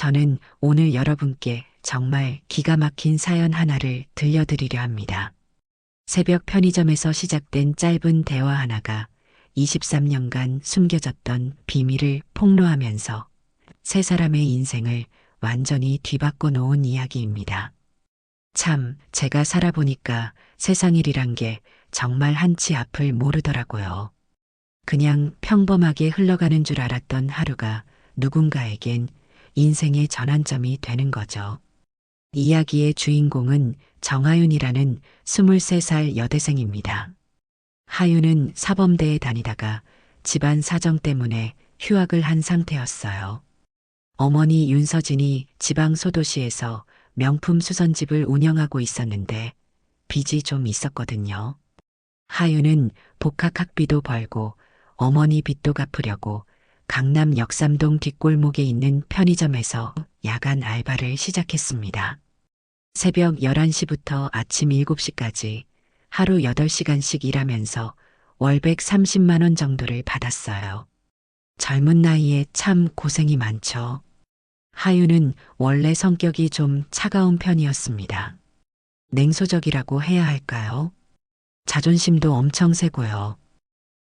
저는 오늘 여러분께 정말 기가 막힌 사연 하나를 들려드리려 합니다. 새벽 편의점에서 시작된 짧은 대화 하나가 23년간 숨겨졌던 비밀을 폭로하면서 세 사람의 인생을 완전히 뒤바꿔 놓은 이야기입니다. 참, 제가 살아보니까 세상 일이란 게 정말 한치 앞을 모르더라고요. 그냥 평범하게 흘러가는 줄 알았던 하루가 누군가에겐 인생의 전환점이 되는 거죠. 이야기의 주인공은 정하윤이라는 23살 여대생입니다. 하윤은 사범대에 다니다가 집안 사정 때문에 휴학을 한 상태였어요. 어머니 윤서진이 지방 소도시에서 명품 수선집을 운영하고 있었는데 빚이 좀 있었거든요. 하윤은 복학 학비도 벌고 어머니 빚도 갚으려고 강남 역삼동 뒷골목에 있는 편의점에서 야간 알바를 시작했습니다. 새벽 11시부터 아침 7시까지 하루 8시간씩 일하면서 월 130만 원 정도를 받았어요. 젊은 나이에 참 고생이 많죠. 하윤은 원래 성격이 좀 차가운 편이었습니다. 냉소적이라고 해야 할까요? 자존심도 엄청 세고요.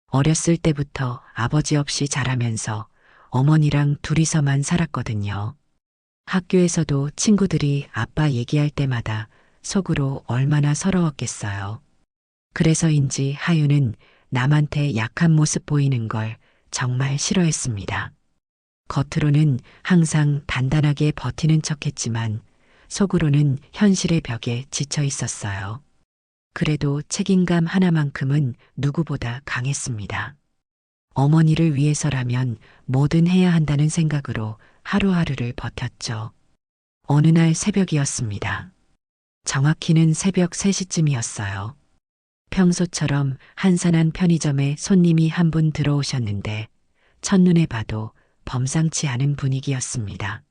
어렸을 때부터 아버지 없이 자라면서 어머니랑 둘이서만 살았거든요. 학교에서도 친구들이 아빠 얘기할 때마다 속으로 얼마나 서러웠겠어요. 그래서인지 하윤은 남한테 약한 모습 보이는 걸 정말 싫어했습니다. 겉으로는 항상 단단하게 버티는 척했지만 속으로는 현실의 벽에 지쳐 있었어요. 그래도 책임감 하나만큼은 누구보다 강했습니다. 어머니를 위해서라면 뭐든 해야 한다는 생각으로 하루하루를 버텼죠. 어느 날 새벽이었습니다. 정확히는 새벽 3시쯤이었어요. 평소처럼 한산한 편의점에 손님이 한 분 들어오셨는데 첫눈에 봐도 범상치 않은 분위기였습니다.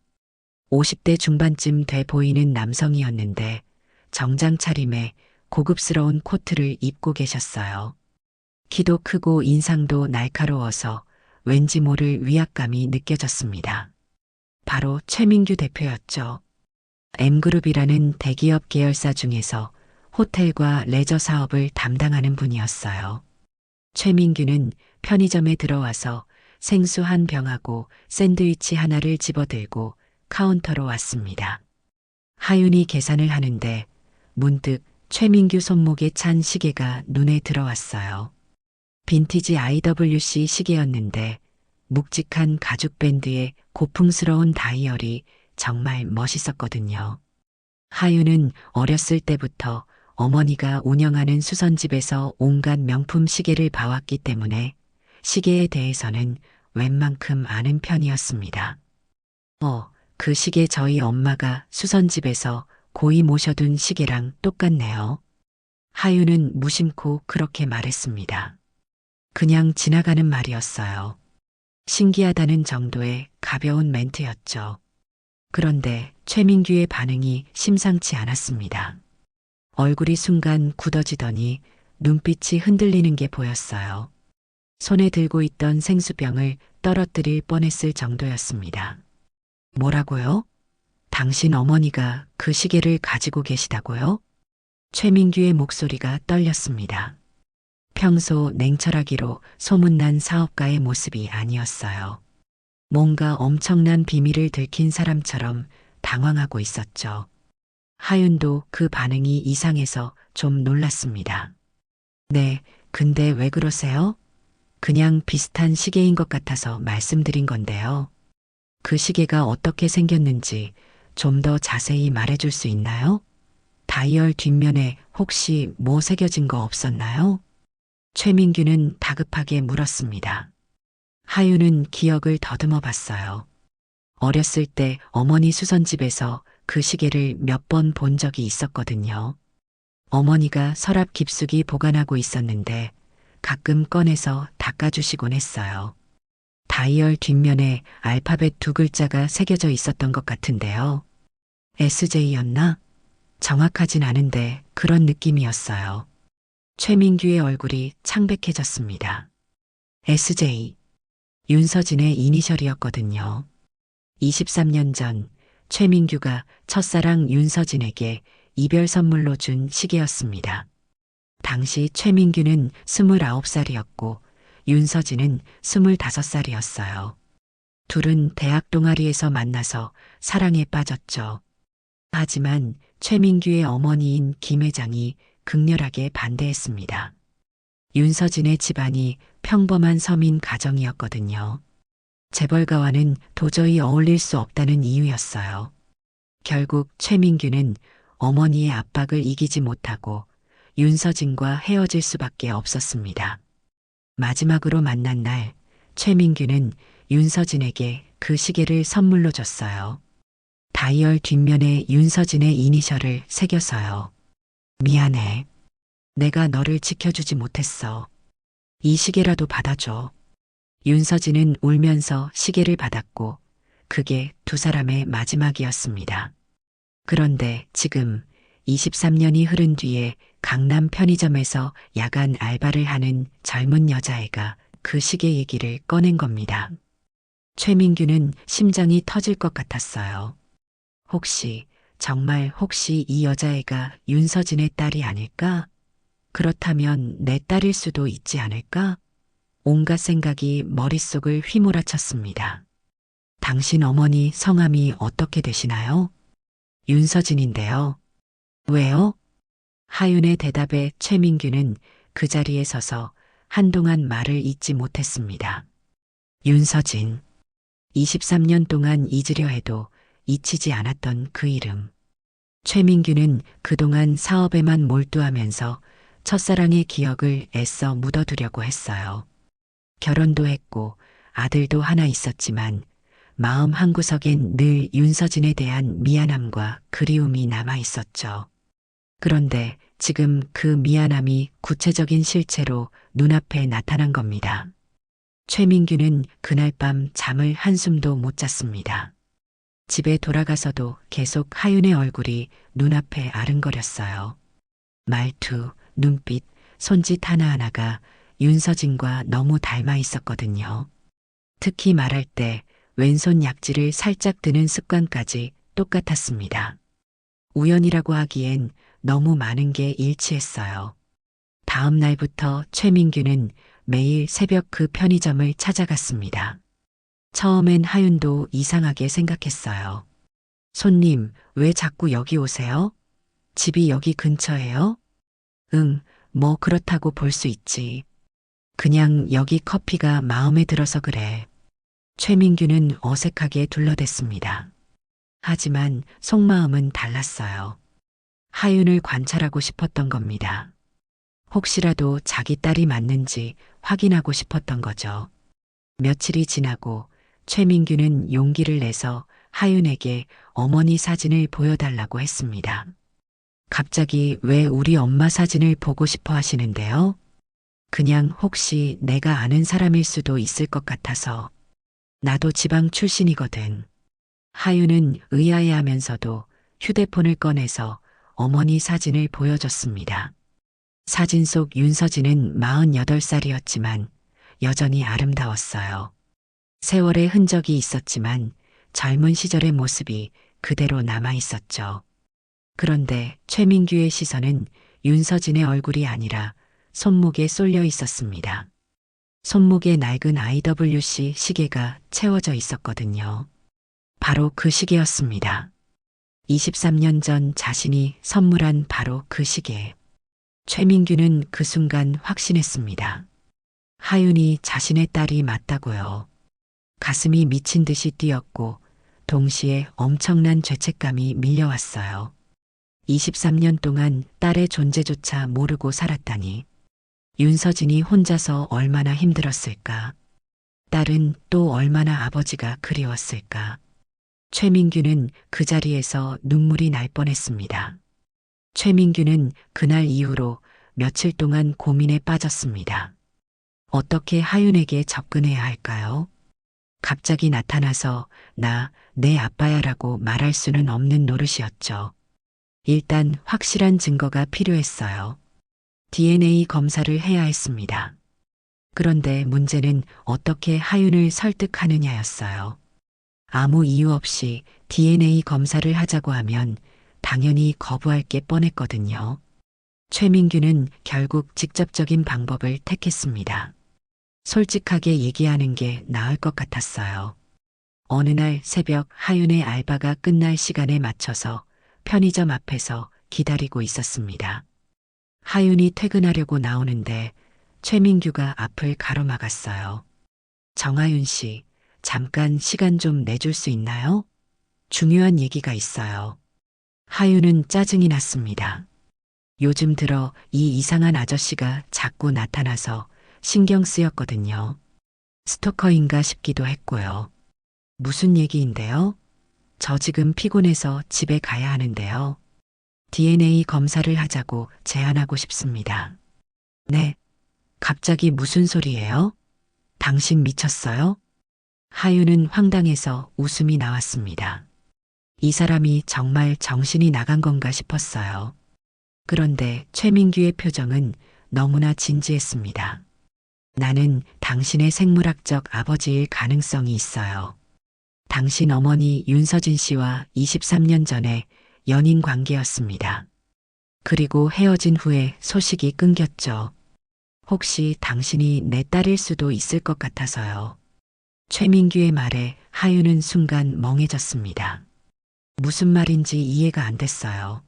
50대 중반쯤 돼 보이는 남성이었는데 정장 차림에 고급스러운 코트를 입고 계셨어요. 키도 크고 인상도 날카로워서 왠지 모를 위압감이 느껴졌습니다. 바로 최민규 대표였죠. M그룹이라는 대기업 계열사 중에서 호텔과 레저 사업을 담당하는 분이었어요. 최민규는 편의점에 들어와서 생수 한 병하고 샌드위치 하나를 집어들고 카운터로 왔습니다. 하윤이 계산을 하는데 문득 최민규 손목에 찬 시계가 눈에 들어왔어요. 빈티지 IWC 시계였는데 묵직한 가죽 밴드에 고풍스러운 다이얼이 정말 멋있었거든요. 하윤은 어렸을 때부터 어머니가 운영하는 수선집에서 온갖 명품 시계를 봐왔기 때문에 시계에 대해서는 웬만큼 아는 편이었습니다. 그 시계 저희 엄마가 수선집에서 고이 모셔둔 시계랑 똑같네요. 하윤은 무심코 그렇게 말했습니다. 그냥 지나가는 말이었어요. 신기하다는 정도의 가벼운 멘트였죠. 그런데 최민규의 반응이 심상치 않았습니다. 얼굴이 순간 굳어지더니 눈빛이 흔들리는 게 보였어요. 손에 들고 있던 생수병을 떨어뜨릴 뻔했을 정도였습니다. 뭐라고요? 당신 어머니가 그 시계를 가지고 계시다고요? 최민규의 목소리가 떨렸습니다. 평소 냉철하기로 소문난 사업가의 모습이 아니었어요. 뭔가 엄청난 비밀을 들킨 사람처럼 당황하고 있었죠. 하윤도 그 반응이 이상해서 좀 놀랐습니다. 네, 근데 왜 그러세요? 그냥 비슷한 시계인 것 같아서 말씀드린 건데요. 그 시계가 어떻게 생겼는지 좀 더 자세히 말해줄 수 있나요? 다이얼 뒷면에 혹시 뭐 새겨진 거 없었나요? 최민규는 다급하게 물었습니다. 하윤은 기억을 더듬어 봤어요. 어렸을 때 어머니 수선집에서 그 시계를 몇 번 본 적이 있었거든요. 어머니가 서랍 깊숙이 보관하고 있었는데 가끔 꺼내서 닦아주시곤 했어요. 다이얼 뒷면에 알파벳 2글자가 새겨져 있었던 것 같은데요. SJ였나? 정확하진 않은데 그런 느낌이었어요. 최민규의 얼굴이 창백해졌습니다. SJ. 윤서진의 이니셜이었거든요. 23년 전 최민규가 첫사랑 윤서진에게 이별 선물로 준 시계였습니다. 당시 최민규는 29살이었고 윤서진은 25살이었어요. 둘은 대학 동아리에서 만나서 사랑에 빠졌죠. 하지만 최민규의 어머니인 김 회장이 극렬하게 반대했습니다. 윤서진의 집안이 평범한 서민 가정이었거든요. 재벌가와는 도저히 어울릴 수 없다는 이유였어요. 결국 최민규는 어머니의 압박을 이기지 못하고 윤서진과 헤어질 수밖에 없었습니다. 마지막으로 만난 날, 최민규는 윤서진에게 그 시계를 선물로 줬어요. 다이얼 뒷면에 윤서진의 이니셜을 새겨서요. 미안해. 내가 너를 지켜주지 못했어. 이 시계라도 받아줘. 윤서진은 울면서 시계를 받았고 그게 두 사람의 마지막이었습니다. 그런데 지금 23년이 흐른 뒤에 강남 편의점에서 야간 알바를 하는 젊은 여자애가 그 시계 얘기를 꺼낸 겁니다. 최민규는 심장이 터질 것 같았어요. 정말 혹시 이 여자애가 윤서진의 딸이 아닐까? 그렇다면 내 딸일 수도 있지 않을까? 온갖 생각이 머릿속을 휘몰아쳤습니다. 당신 어머니 성함이 어떻게 되시나요? 윤서진인데요. 왜요? 하윤의 대답에 최민규는 그 자리에 서서 한동안 말을 잇지 못했습니다. 윤서진. 23년 동안 잊으려 해도 잊히지 않았던 그 이름. 최민규는 그동안 사업에만 몰두하면서 첫사랑의 기억을 애써 묻어두려고 했어요. 결혼도 했고 아들도 하나 있었지만 마음 한구석엔 늘 윤서진에 대한 미안함과 그리움이 남아 있었죠. 그런데 지금 그 미안함이 구체적인 실체로 눈앞에 나타난 겁니다. 최민규는 그날 밤 잠을 한숨도 못 잤습니다. 집에 돌아가서도 계속 하윤의 얼굴이 눈앞에 아른거렸어요. 말투, 눈빛, 손짓 하나하나가 윤서진과 너무 닮아 있었거든요. 특히 말할 때 왼손 약지를 살짝 드는 습관까지 똑같았습니다. 우연이라고 하기엔 너무 많은 게 일치했어요. 다음 날부터 최민규는 매일 새벽 그 편의점을 찾아갔습니다. 처음엔 하윤도 이상하게 생각했어요. 손님, 왜 자꾸 여기 오세요? 집이 여기 근처예요? 응, 뭐 그렇다고 볼 수 있지. 그냥 여기 커피가 마음에 들어서 그래. 최민규는 어색하게 둘러댔습니다. 하지만 속마음은 달랐어요. 하윤을 관찰하고 싶었던 겁니다. 혹시라도 자기 딸이 맞는지 확인하고 싶었던 거죠. 며칠이 지나고 최민규는 용기를 내서 하윤에게 어머니 사진을 보여달라고 했습니다. 갑자기 왜 우리 엄마 사진을 보고 싶어 하시는데요? 그냥 혹시 내가 아는 사람일 수도 있을 것 같아서. 나도 지방 출신이거든. 하윤은 의아해하면서도 휴대폰을 꺼내서 어머니 사진을 보여줬습니다. 사진 속 윤서진은 48살이었지만 여전히 아름다웠어요. 세월의 흔적이 있었지만 젊은 시절의 모습이 그대로 남아 있었죠. 그런데 최민규의 시선은 윤서진의 얼굴이 아니라 손목에 쏠려 있었습니다. 손목에 낡은 IWC 시계가 채워져 있었거든요. 바로 그 시계였습니다. 23년 전 자신이 선물한 바로 그 시계. 최민규는 그 순간 확신했습니다. 하윤이 자신의 딸이 맞다고요. 가슴이 미친 듯이 뛰었고 동시에 엄청난 죄책감이 밀려왔어요. 23년 동안 딸의 존재조차 모르고 살았다니. 윤서진이 혼자서 얼마나 힘들었을까. 딸은 또 얼마나 아버지가 그리웠을까. 최민규는 그 자리에서 눈물이 날 뻔했습니다. 최민규는 그날 이후로 며칠 동안 고민에 빠졌습니다. 어떻게 하윤에게 접근해야 할까요? 갑자기 나타나서 내 아빠야라고 말할 수는 없는 노릇이었죠. 일단 확실한 증거가 필요했어요. DNA 검사를 해야 했습니다. 그런데 문제는 어떻게 하윤을 설득하느냐였어요. 아무 이유 없이 DNA 검사를 하자고 하면 당연히 거부할 게 뻔했거든요. 최민규는 결국 직접적인 방법을 택했습니다. 솔직하게 얘기하는 게 나을 것 같았어요. 어느 날 새벽 하윤의 알바가 끝날 시간에 맞춰서 편의점 앞에서 기다리고 있었습니다. 하윤이 퇴근하려고 나오는데 최민규가 앞을 가로막았어요. 정하윤 씨, 잠깐 시간 좀 내줄 수 있나요? 중요한 얘기가 있어요. 하윤은 짜증이 났습니다. 요즘 들어 이 이상한 아저씨가 자꾸 나타나서 신경 쓰였거든요. 스토커인가 싶기도 했고요. 무슨 얘기인데요? 저 지금 피곤해서 집에 가야 하는데요. DNA 검사를 하자고 제안하고 싶습니다. 네. 갑자기 무슨 소리예요? 당신 미쳤어요? 하윤은 황당해서 웃음이 나왔습니다. 이 사람이 정말 정신이 나간 건가 싶었어요. 그런데 최민규의 표정은 너무나 진지했습니다. 나는 당신의 생물학적 아버지일 가능성이 있어요. 당신 어머니 윤서진 씨와 23년 전에 연인 관계였습니다. 그리고 헤어진 후에 소식이 끊겼죠. 혹시 당신이 내 딸일 수도 있을 것 같아서요. 최민규의 말에 하윤은 순간 멍해졌습니다. 무슨 말인지 이해가 안 됐어요.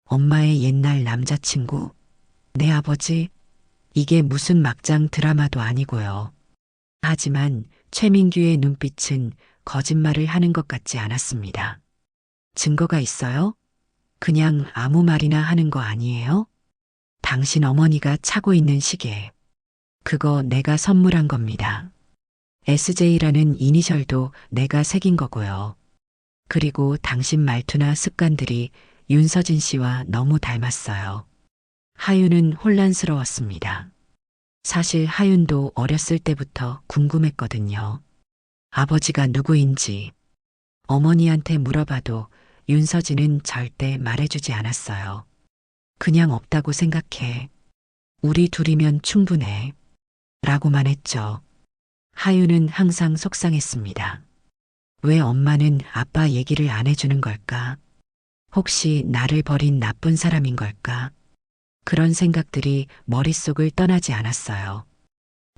엄마의 옛날 남자친구, 내 아버지, 이게 무슨 막장 드라마도 아니고요. 하지만 최민규의 눈빛은 거짓말을 하는 것 같지 않았습니다. 증거가 있어요? 그냥 아무 말이나 하는 거 아니에요? 당신 어머니가 차고 있는 시계. 그거 내가 선물한 겁니다. SJ라는 이니셜도 내가 새긴 거고요. 그리고 당신 말투나 습관들이 윤서진 씨와 너무 닮았어요. 하윤은 혼란스러웠습니다. 사실 하윤도 어렸을 때부터 궁금했거든요. 아버지가 누구인지. 어머니한테 물어봐도 윤서진은 절대 말해주지 않았어요. 그냥 없다고 생각해. 우리 둘이면 충분해. 라고만 했죠. 하윤은 항상 속상했습니다. 왜 엄마는 아빠 얘기를 안 해주는 걸까? 혹시 나를 버린 나쁜 사람인 걸까? 그런 생각들이 머릿속을 떠나지 않았어요.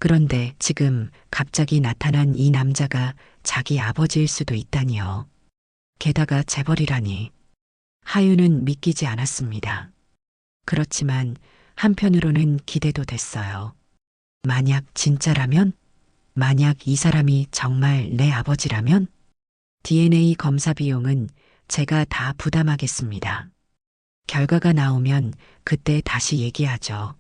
그런데 지금 갑자기 나타난 이 남자가 자기 아버지일 수도 있다니요. 게다가 재벌이라니. 하윤은 믿기지 않았습니다. 그렇지만 한편으로는 기대도 됐어요. 만약 진짜라면? 만약 이 사람이 정말 내 아버지라면? DNA 검사 비용은 제가 다 부담하겠습니다. 결과가 나오면 그때 다시 얘기하죠.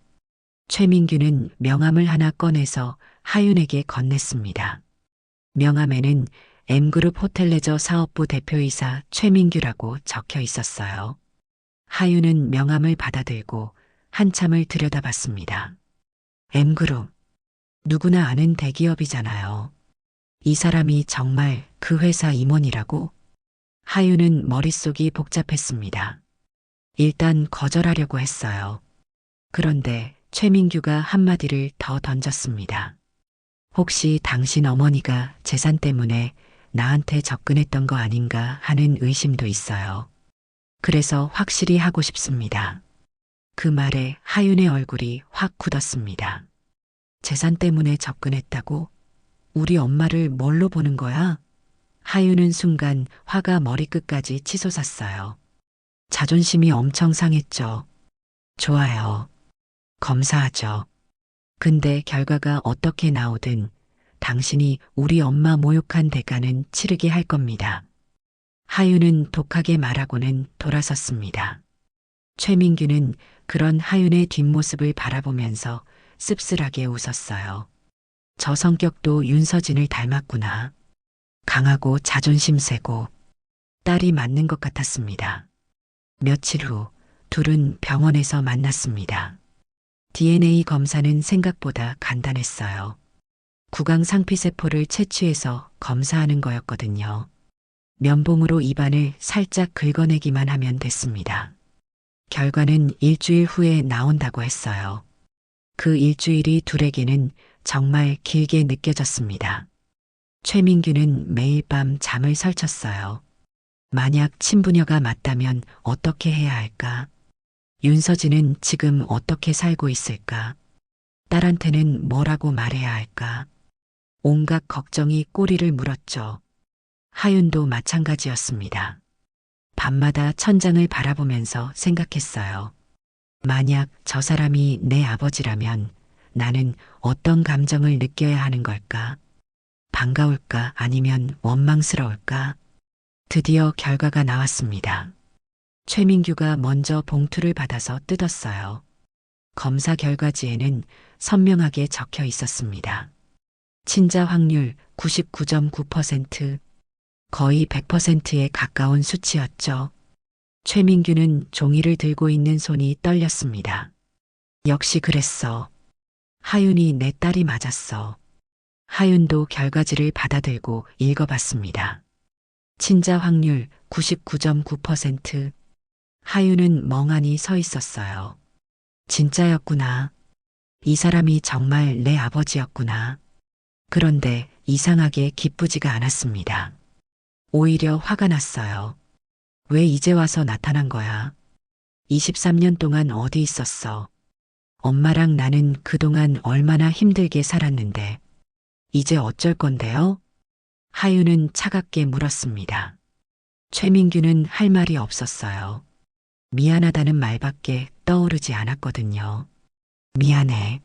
최민규는 명함을 하나 꺼내서 하윤에게 건넸습니다. 명함에는 M그룹 호텔레저 사업부 대표이사 최민규라고 적혀 있었어요. 하윤은 명함을 받아들고 한참을 들여다봤습니다. M그룹. 누구나 아는 대기업이잖아요. 이 사람이 정말 그 회사 임원이라고? 하윤은 머릿속이 복잡했습니다. 일단 거절하려고 했어요. 그런데 최민규가 한마디를 더 던졌습니다. 혹시 당신 어머니가 재산 때문에 나한테 접근했던 거 아닌가 하는 의심도 있어요. 그래서 확실히 하고 싶습니다. 그 말에 하윤의 얼굴이 확 굳었습니다. 재산 때문에 접근했다고? 우리 엄마를 뭘로 보는 거야? 하윤은 순간 화가 머리끝까지 치솟았어요. 자존심이 엄청 상했죠. 좋아요. 검사하죠. 근데 결과가 어떻게 나오든 당신이 우리 엄마 모욕한 대가는 치르게 할 겁니다. 하윤은 독하게 말하고는 돌아섰습니다. 최민규는 그런 하윤의 뒷모습을 바라보면서 씁쓸하게 웃었어요. 저 성격도 윤서진을 닮았구나. 강하고 자존심 세고 딸이 맞는 것 같았습니다. 며칠 후 둘은 병원에서 만났습니다. DNA 검사는 생각보다 간단했어요. 구강 상피세포를 채취해서 검사하는 거였거든요. 면봉으로 입안을 살짝 긁어내기만 하면 됐습니다. 결과는 일주일 후에 나온다고 했어요. 그 일주일이 둘에게는 정말 길게 느껴졌습니다. 최민규는 매일 밤 잠을 설쳤어요. 만약 친부녀가 맞다면 어떻게 해야 할까? 윤서진은 지금 어떻게 살고 있을까? 딸한테는 뭐라고 말해야 할까? 온갖 걱정이 꼬리를 물었죠. 하윤도 마찬가지였습니다. 밤마다 천장을 바라보면서 생각했어요. 만약 저 사람이 내 아버지라면 나는 어떤 감정을 느껴야 하는 걸까? 반가울까 아니면 원망스러울까? 드디어 결과가 나왔습니다. 최민규가 먼저 봉투를 받아서 뜯었어요. 검사 결과지에는 선명하게 적혀 있었습니다. 친자 확률 99.9%, 거의 100%에 가까운 수치였죠. 최민규는 종이를 들고 있는 손이 떨렸습니다. 역시 그랬어. 하윤이 내 딸이 맞았어. 하윤도 결과지를 받아들고 읽어봤습니다. 친자 확률 99.9%. 하윤은 멍하니 서 있었어요. 진짜였구나. 이 사람이 정말 내 아버지였구나. 그런데 이상하게 기쁘지가 않았습니다. 오히려 화가 났어요. 왜 이제 와서 나타난 거야? 23년 동안 어디 있었어? 엄마랑 나는 그동안 얼마나 힘들게 살았는데. 이제 어쩔 건데요? 하윤은 차갑게 물었습니다. 최민규는 할 말이 없었어요. 미안하다는 말밖에 떠오르지 않았거든요. 미안해.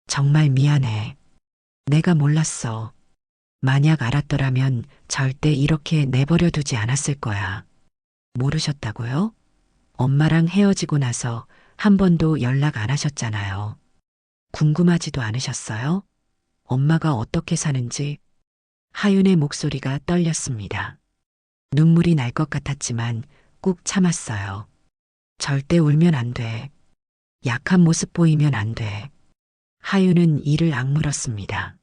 정말 미안해. 내가 몰랐어. 만약 알았더라면 절대 이렇게 내버려 두지 않았을 거야. 모르셨다고요? 엄마랑 헤어지고 나서 한 번도 연락 안 하셨잖아요. 궁금하지도 않으셨어요? 엄마가 어떻게 사는지. 하윤의 목소리가 떨렸습니다. 눈물이 날 것 같았지만 꾹 참았어요. 절대 울면 안 돼. 약한 모습 보이면 안 돼. 하윤은 이를 악물었습니다.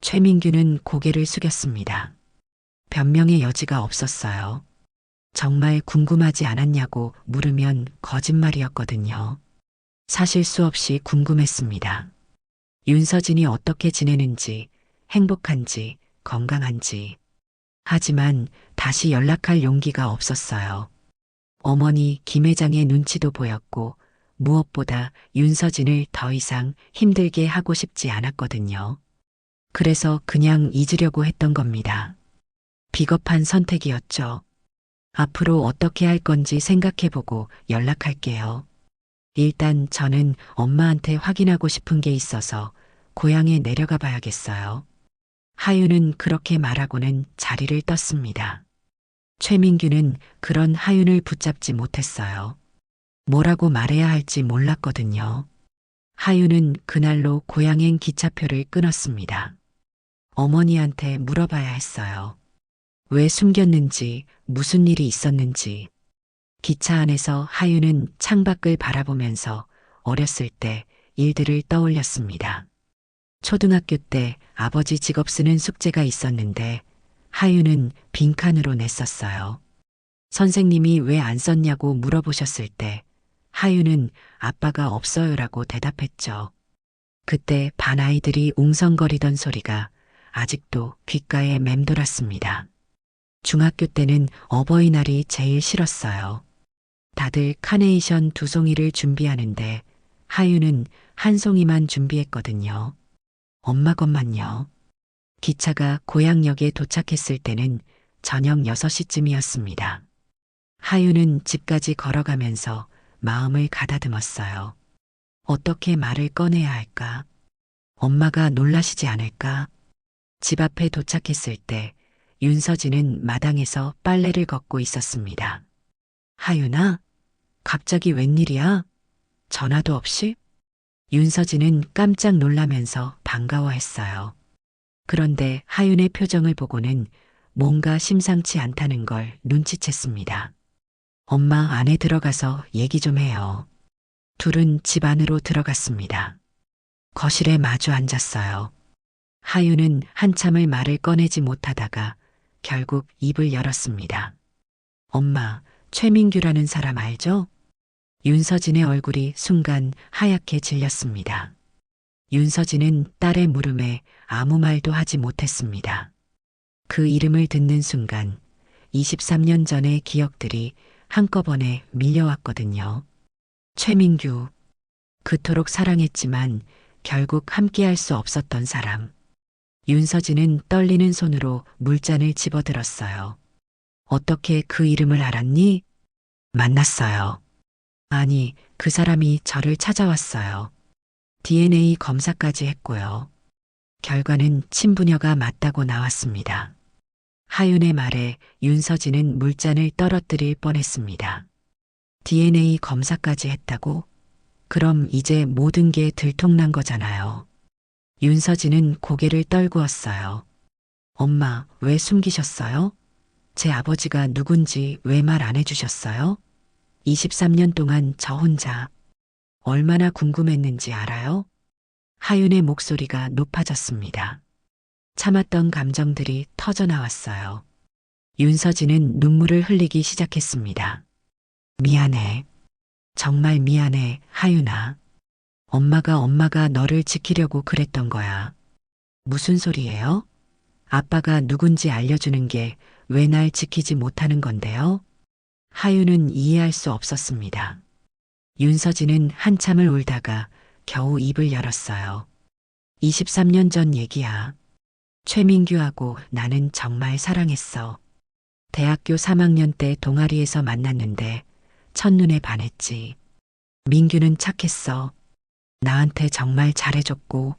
최민규는 고개를 숙였습니다. 변명의 여지가 없었어요. 정말 궁금하지 않았냐고 물으면 거짓말이었거든요. 사실 수없이 궁금했습니다. 윤서진이 어떻게 지내는지, 행복한지, 건강한지. 하지만 다시 연락할 용기가 없었어요. 어머니 김 회장의 눈치도 보였고 무엇보다 윤서진을 더 이상 힘들게 하고 싶지 않았거든요. 그래서 그냥 잊으려고 했던 겁니다. 비겁한 선택이었죠. 앞으로 어떻게 할 건지 생각해보고 연락할게요. 일단 저는 엄마한테 확인하고 싶은 게 있어서 고향에 내려가 봐야겠어요. 하윤은 그렇게 말하고는 자리를 떴습니다. 최민규는 그런 하윤을 붙잡지 못했어요. 뭐라고 말해야 할지 몰랐거든요. 하윤은 그날로 고향행 기차표를 끊었습니다. 어머니한테 물어봐야 했어요. 왜 숨겼는지, 무슨 일이 있었는지. 기차 안에서 하윤은 창밖을 바라보면서 어렸을 때 일들을 떠올렸습니다. 초등학교 때 아버지 직업 쓰는 숙제가 있었는데 하윤은 빈칸으로 냈었어요. 선생님이 왜 안 썼냐고 물어보셨을 때 하윤은 아빠가 없어요라고 대답했죠. 그때 반 아이들이 웅성거리던 소리가 아직도 귓가에 맴돌았습니다. 중학교 때는 어버이날이 제일 싫었어요. 다들 카네이션 2송이를 준비하는데 하윤은 1송이만 준비했거든요. 엄마 것만요. 기차가 고향역에 도착했을 때는 저녁 6시쯤이었습니다. 하윤은 집까지 걸어가면서 마음을 가다듬었어요. 어떻게 말을 꺼내야 할까? 엄마가 놀라시지 않을까? 집 앞에 도착했을 때 윤서진은 마당에서 빨래를 걷고 있었습니다. 하윤아, 갑자기 웬일이야? 전화도 없이? 윤서진은 깜짝 놀라면서 반가워했어요. 그런데 하윤의 표정을 보고는 뭔가 심상치 않다는 걸 눈치챘습니다. 엄마 안에 들어가서 얘기 좀 해요. 둘은 집 안으로 들어갔습니다. 거실에 마주 앉았어요. 하윤은 한참을 말을 꺼내지 못하다가 결국 입을 열었습니다. 엄마, 최민규라는 사람 알죠? 윤서진의 얼굴이 순간 하얗게 질렸습니다. 윤서진은 딸의 물음에 아무 말도 하지 못했습니다. 그 이름을 듣는 순간 23년 전의 기억들이 한꺼번에 밀려왔거든요. 최민규, 그토록 사랑했지만 결국 함께할 수 없었던 사람. 윤서진은 떨리는 손으로 물잔을 집어들었어요. 어떻게 그 이름을 알았니? 만났어요. 아니, 그 사람이 저를 찾아왔어요. DNA 검사까지 했고요. 결과는 친부녀가 맞다고 나왔습니다. 하윤의 말에 윤서진은 물잔을 떨어뜨릴 뻔했습니다. DNA 검사까지 했다고? 그럼 이제 모든 게 들통난 거잖아요. 윤서진은 고개를 떨구었어요. 엄마, 왜 숨기셨어요? 제 아버지가 누군지 왜 말 안 해주셨어요? 23년 동안 저 혼자 얼마나 궁금했는지 알아요? 하윤의 목소리가 높아졌습니다. 참았던 감정들이 터져 나왔어요. 윤서진은 눈물을 흘리기 시작했습니다. 미안해. 정말 미안해, 하윤아. 엄마가 너를 지키려고 그랬던 거야. 무슨 소리예요? 아빠가 누군지 알려주는 게 왜 날 지키지 못하는 건데요? 하윤은 이해할 수 없었습니다. 윤서진은 한참을 울다가 겨우 입을 열었어요. 23년 전 얘기야. 최민규하고 나는 정말 사랑했어. 대학교 3학년 때 동아리에서 만났는데 첫눈에 반했지. 민규는 착했어. 나한테 정말 잘해줬고,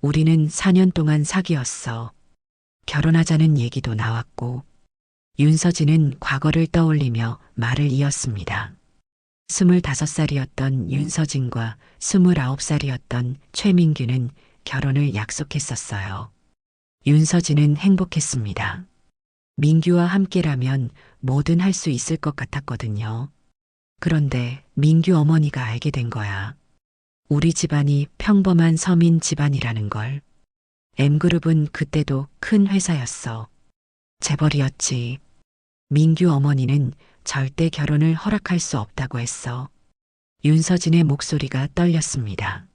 우리는 4년 동안 사귀었어. 결혼하자는 얘기도 나왔고, 윤서진은 과거를 떠올리며 말을 이었습니다. 25살이었던 윤서진과 29살이었던 최민규는 결혼을 약속했었어요. 윤서진은 행복했습니다. 민규와 함께라면 뭐든 할 수 있을 것 같았거든요. 그런데 민규 어머니가 알게 된 거야. 우리 집안이 평범한 서민 집안이라는 걸. M그룹은 그때도 큰 회사였어. 재벌이었지. 민규 어머니는 절대 결혼을 허락할 수 없다고 했어. 윤서진의 목소리가 떨렸습니다.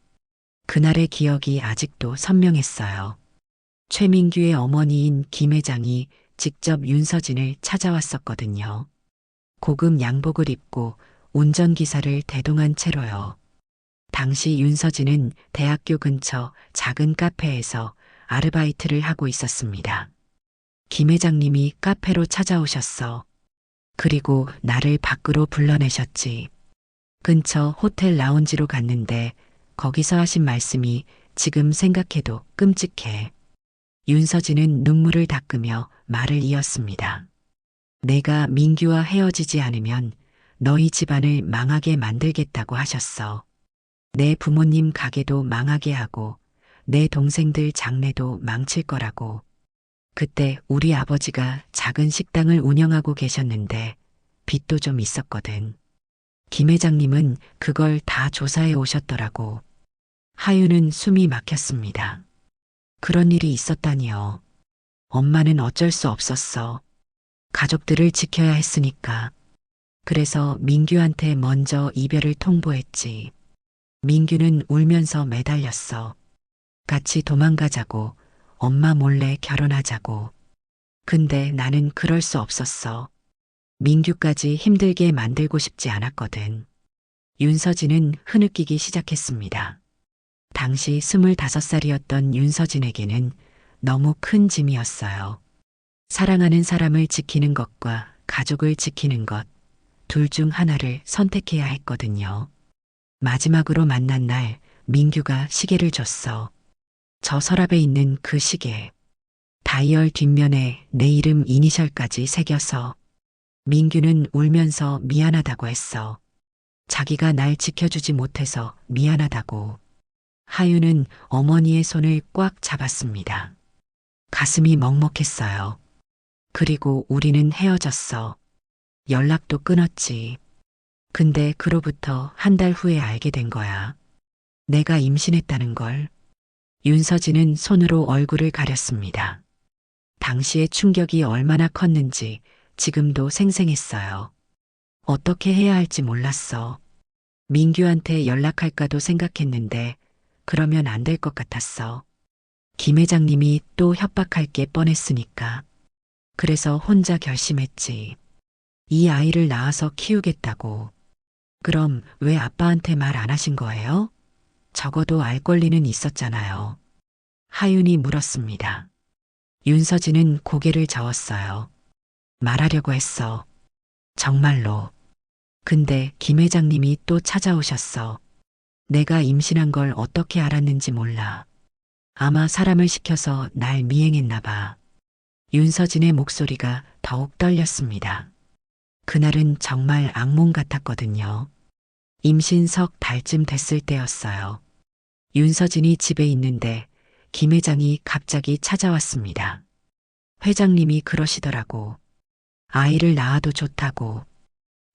그날의 기억이 아직도 선명했어요. 최민규의 어머니인 김 회장이 직접 윤서진을 찾아왔었거든요. 고급 양복을 입고 운전기사를 대동한 채로요. 당시 윤서진은 대학교 근처 작은 카페에서 아르바이트를 하고 있었습니다. 김 회장님이 카페로 찾아오셨어. 그리고 나를 밖으로 불러내셨지. 근처 호텔 라운지로 갔는데 거기서 하신 말씀이 지금 생각해도 끔찍해. 윤서진은 눈물을 닦으며 말을 이었습니다. 내가 민규와 헤어지지 않으면 너희 집안을 망하게 만들겠다고 하셨어. 내 부모님 가게도 망하게 하고 내 동생들 장래도 망칠 거라고. 그때 우리 아버지가 작은 식당을 운영하고 계셨는데 빚도 좀 있었거든. 김 회장님은 그걸 다 조사해 오셨더라고. 하윤은 숨이 막혔습니다. 그런 일이 있었다니요. 엄마는 어쩔 수 없었어. 가족들을 지켜야 했으니까. 그래서 민규한테 먼저 이별을 통보했지. 민규는 울면서 매달렸어. 같이 도망가자고, 엄마 몰래 결혼하자고. 근데 나는 그럴 수 없었어. 민규까지 힘들게 만들고 싶지 않았거든. 윤서진은 흐느끼기 시작했습니다. 당시 25살이었던 윤서진에게는 너무 큰 짐이었어요. 사랑하는 사람을 지키는 것과 가족을 지키는 것, 둘 중 하나를 선택해야 했거든요. 마지막으로 만난 날 민규가 시계를 줬어. 저 서랍에 있는 그 시계. 다이얼 뒷면에 내 이름 이니셜까지 새겨서. 민규는 울면서 미안하다고 했어. 자기가 날 지켜주지 못해서 미안하다고. 하윤은 어머니의 손을 꽉 잡았습니다. 가슴이 먹먹했어요. 그리고 우리는 헤어졌어. 연락도 끊었지. 근데 그로부터 한 달 후에 알게 된 거야. 내가 임신했다는 걸. 윤서진은 손으로 얼굴을 가렸습니다. 당시의 충격이 얼마나 컸는지 지금도 생생했어요. 어떻게 해야 할지 몰랐어. 민규한테 연락할까도 생각했는데 그러면 안 될 것 같았어. 김 회장님이 또 협박할 게 뻔했으니까. 그래서 혼자 결심했지. 이 아이를 낳아서 키우겠다고. 그럼 왜 아빠한테 말 안 하신 거예요? 적어도 알 권리는 있었잖아요. 하윤이 물었습니다. 윤서진은 고개를 저었어요. 말하려고 했어. 정말로. 근데 김 회장님이 또 찾아오셨어. 내가 임신한 걸 어떻게 알았는지 몰라. 아마 사람을 시켜서 날 미행했나 봐. 윤서진의 목소리가 더욱 떨렸습니다. 그날은 정말 악몽 같았거든요. 임신 석 달쯤 됐을 때였어요. 윤서진이 집에 있는데 김 회장이 갑자기 찾아왔습니다. 회장님이 그러시더라고. 아이를 낳아도 좋다고.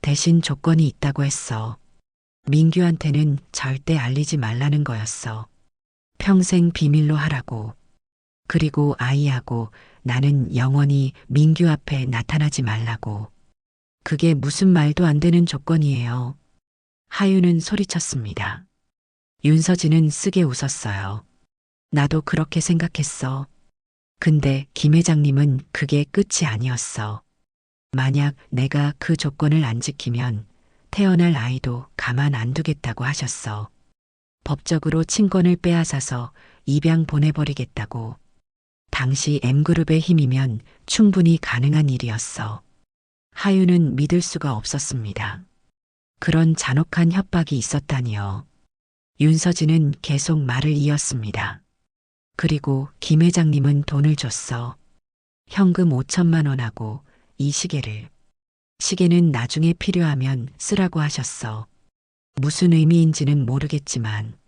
대신 조건이 있다고 했어. 민규한테는 절대 알리지 말라는 거였어. 평생 비밀로 하라고. 그리고 아이하고 나는 영원히 민규 앞에 나타나지 말라고. 그게 무슨 말도 안 되는 조건이에요. 하윤은 소리쳤습니다. 윤서진은 쓰게 웃었어요. 나도 그렇게 생각했어. 근데 김 회장님은 그게 끝이 아니었어. 만약 내가 그 조건을 안 지키면 태어날 아이도 가만 안 두겠다고 하셨어. 법적으로 친권을 빼앗아서 입양 보내버리겠다고. 당시 M그룹의 힘이면 충분히 가능한 일이었어. 하윤은 믿을 수가 없었습니다. 그런 잔혹한 협박이 있었다니요. 윤서진은 계속 말을 이었습니다. 그리고 김 회장님은 돈을 줬어. 현금 5천만 원하고 이 시계를. 시계는 나중에 필요하면 쓰라고 하셨어. 무슨 의미인지는 모르겠지만.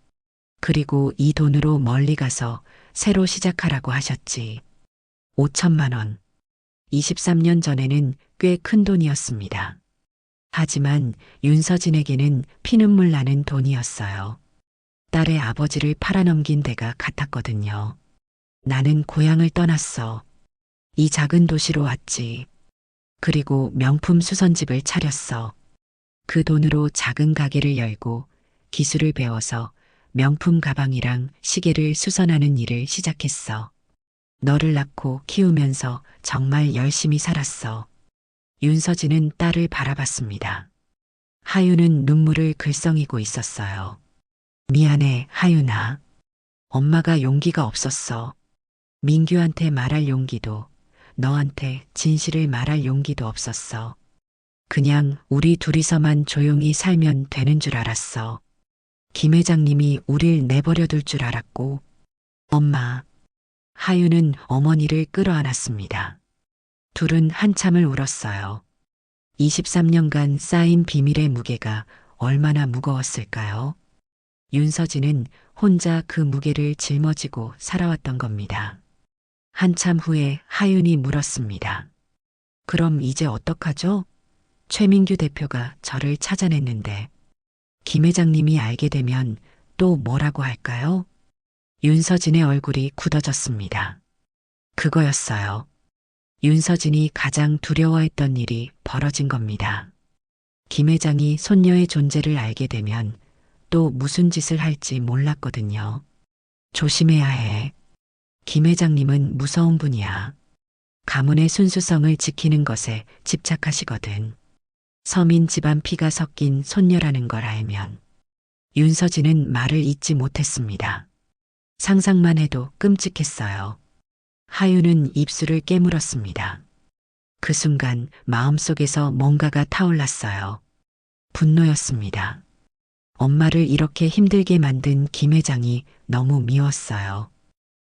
그리고 이 돈으로 멀리 가서 새로 시작하라고 하셨지. 5천만 원. 23년 전에는 꽤 큰 돈이었습니다. 하지만 윤서진에게는 피눈물 나는 돈이었어요. 딸의 아버지를 팔아넘긴 데가 같았거든요. 나는 고향을 떠났어. 이 작은 도시로 왔지. 그리고 명품 수선집을 차렸어. 그 돈으로 작은 가게를 열고 기술을 배워서 명품 가방이랑 시계를 수선하는 일을 시작했어. 너를 낳고 키우면서 정말 열심히 살았어. 윤서진은 딸을 바라봤습니다. 하윤은 눈물을 글썽이고 있었어요. 미안해, 하윤아. 엄마가 용기가 없었어. 민규한테 말할 용기도, 너한테 진실을 말할 용기도 없었어. 그냥 우리 둘이서만 조용히 살면 되는 줄 알았어. 김 회장님이 우릴 내버려 둘 줄 알았고. 엄마. 하윤은 어머니를 끌어안았습니다. 둘은 한참을 울었어요. 23년간 쌓인 비밀의 무게가 얼마나 무거웠을까요? 윤서진은 혼자 그 무게를 짊어지고 살아왔던 겁니다. 한참 후에 하윤이 물었습니다. 그럼 이제 어떡하죠? 최민규 대표가 저를 찾아냈는데 김 회장님이 알게 되면 또 뭐라고 할까요? 윤서진의 얼굴이 굳어졌습니다. 그거였어요. 윤서진이 가장 두려워했던 일이 벌어진 겁니다. 김 회장이 손녀의 존재를 알게 되면 또 무슨 짓을 할지 몰랐거든요. 조심해야 해. 김 회장님은 무서운 분이야. 가문의 순수성을 지키는 것에 집착하시거든. 서민 집안 피가 섞인 손녀라는 걸 알면. 윤서진은 말을 잇지 못했습니다. 상상만 해도 끔찍했어요. 하윤은 입술을 깨물었습니다. 그 순간 마음속에서 뭔가가 타올랐어요. 분노였습니다. 엄마를 이렇게 힘들게 만든 김 회장이 너무 미웠어요.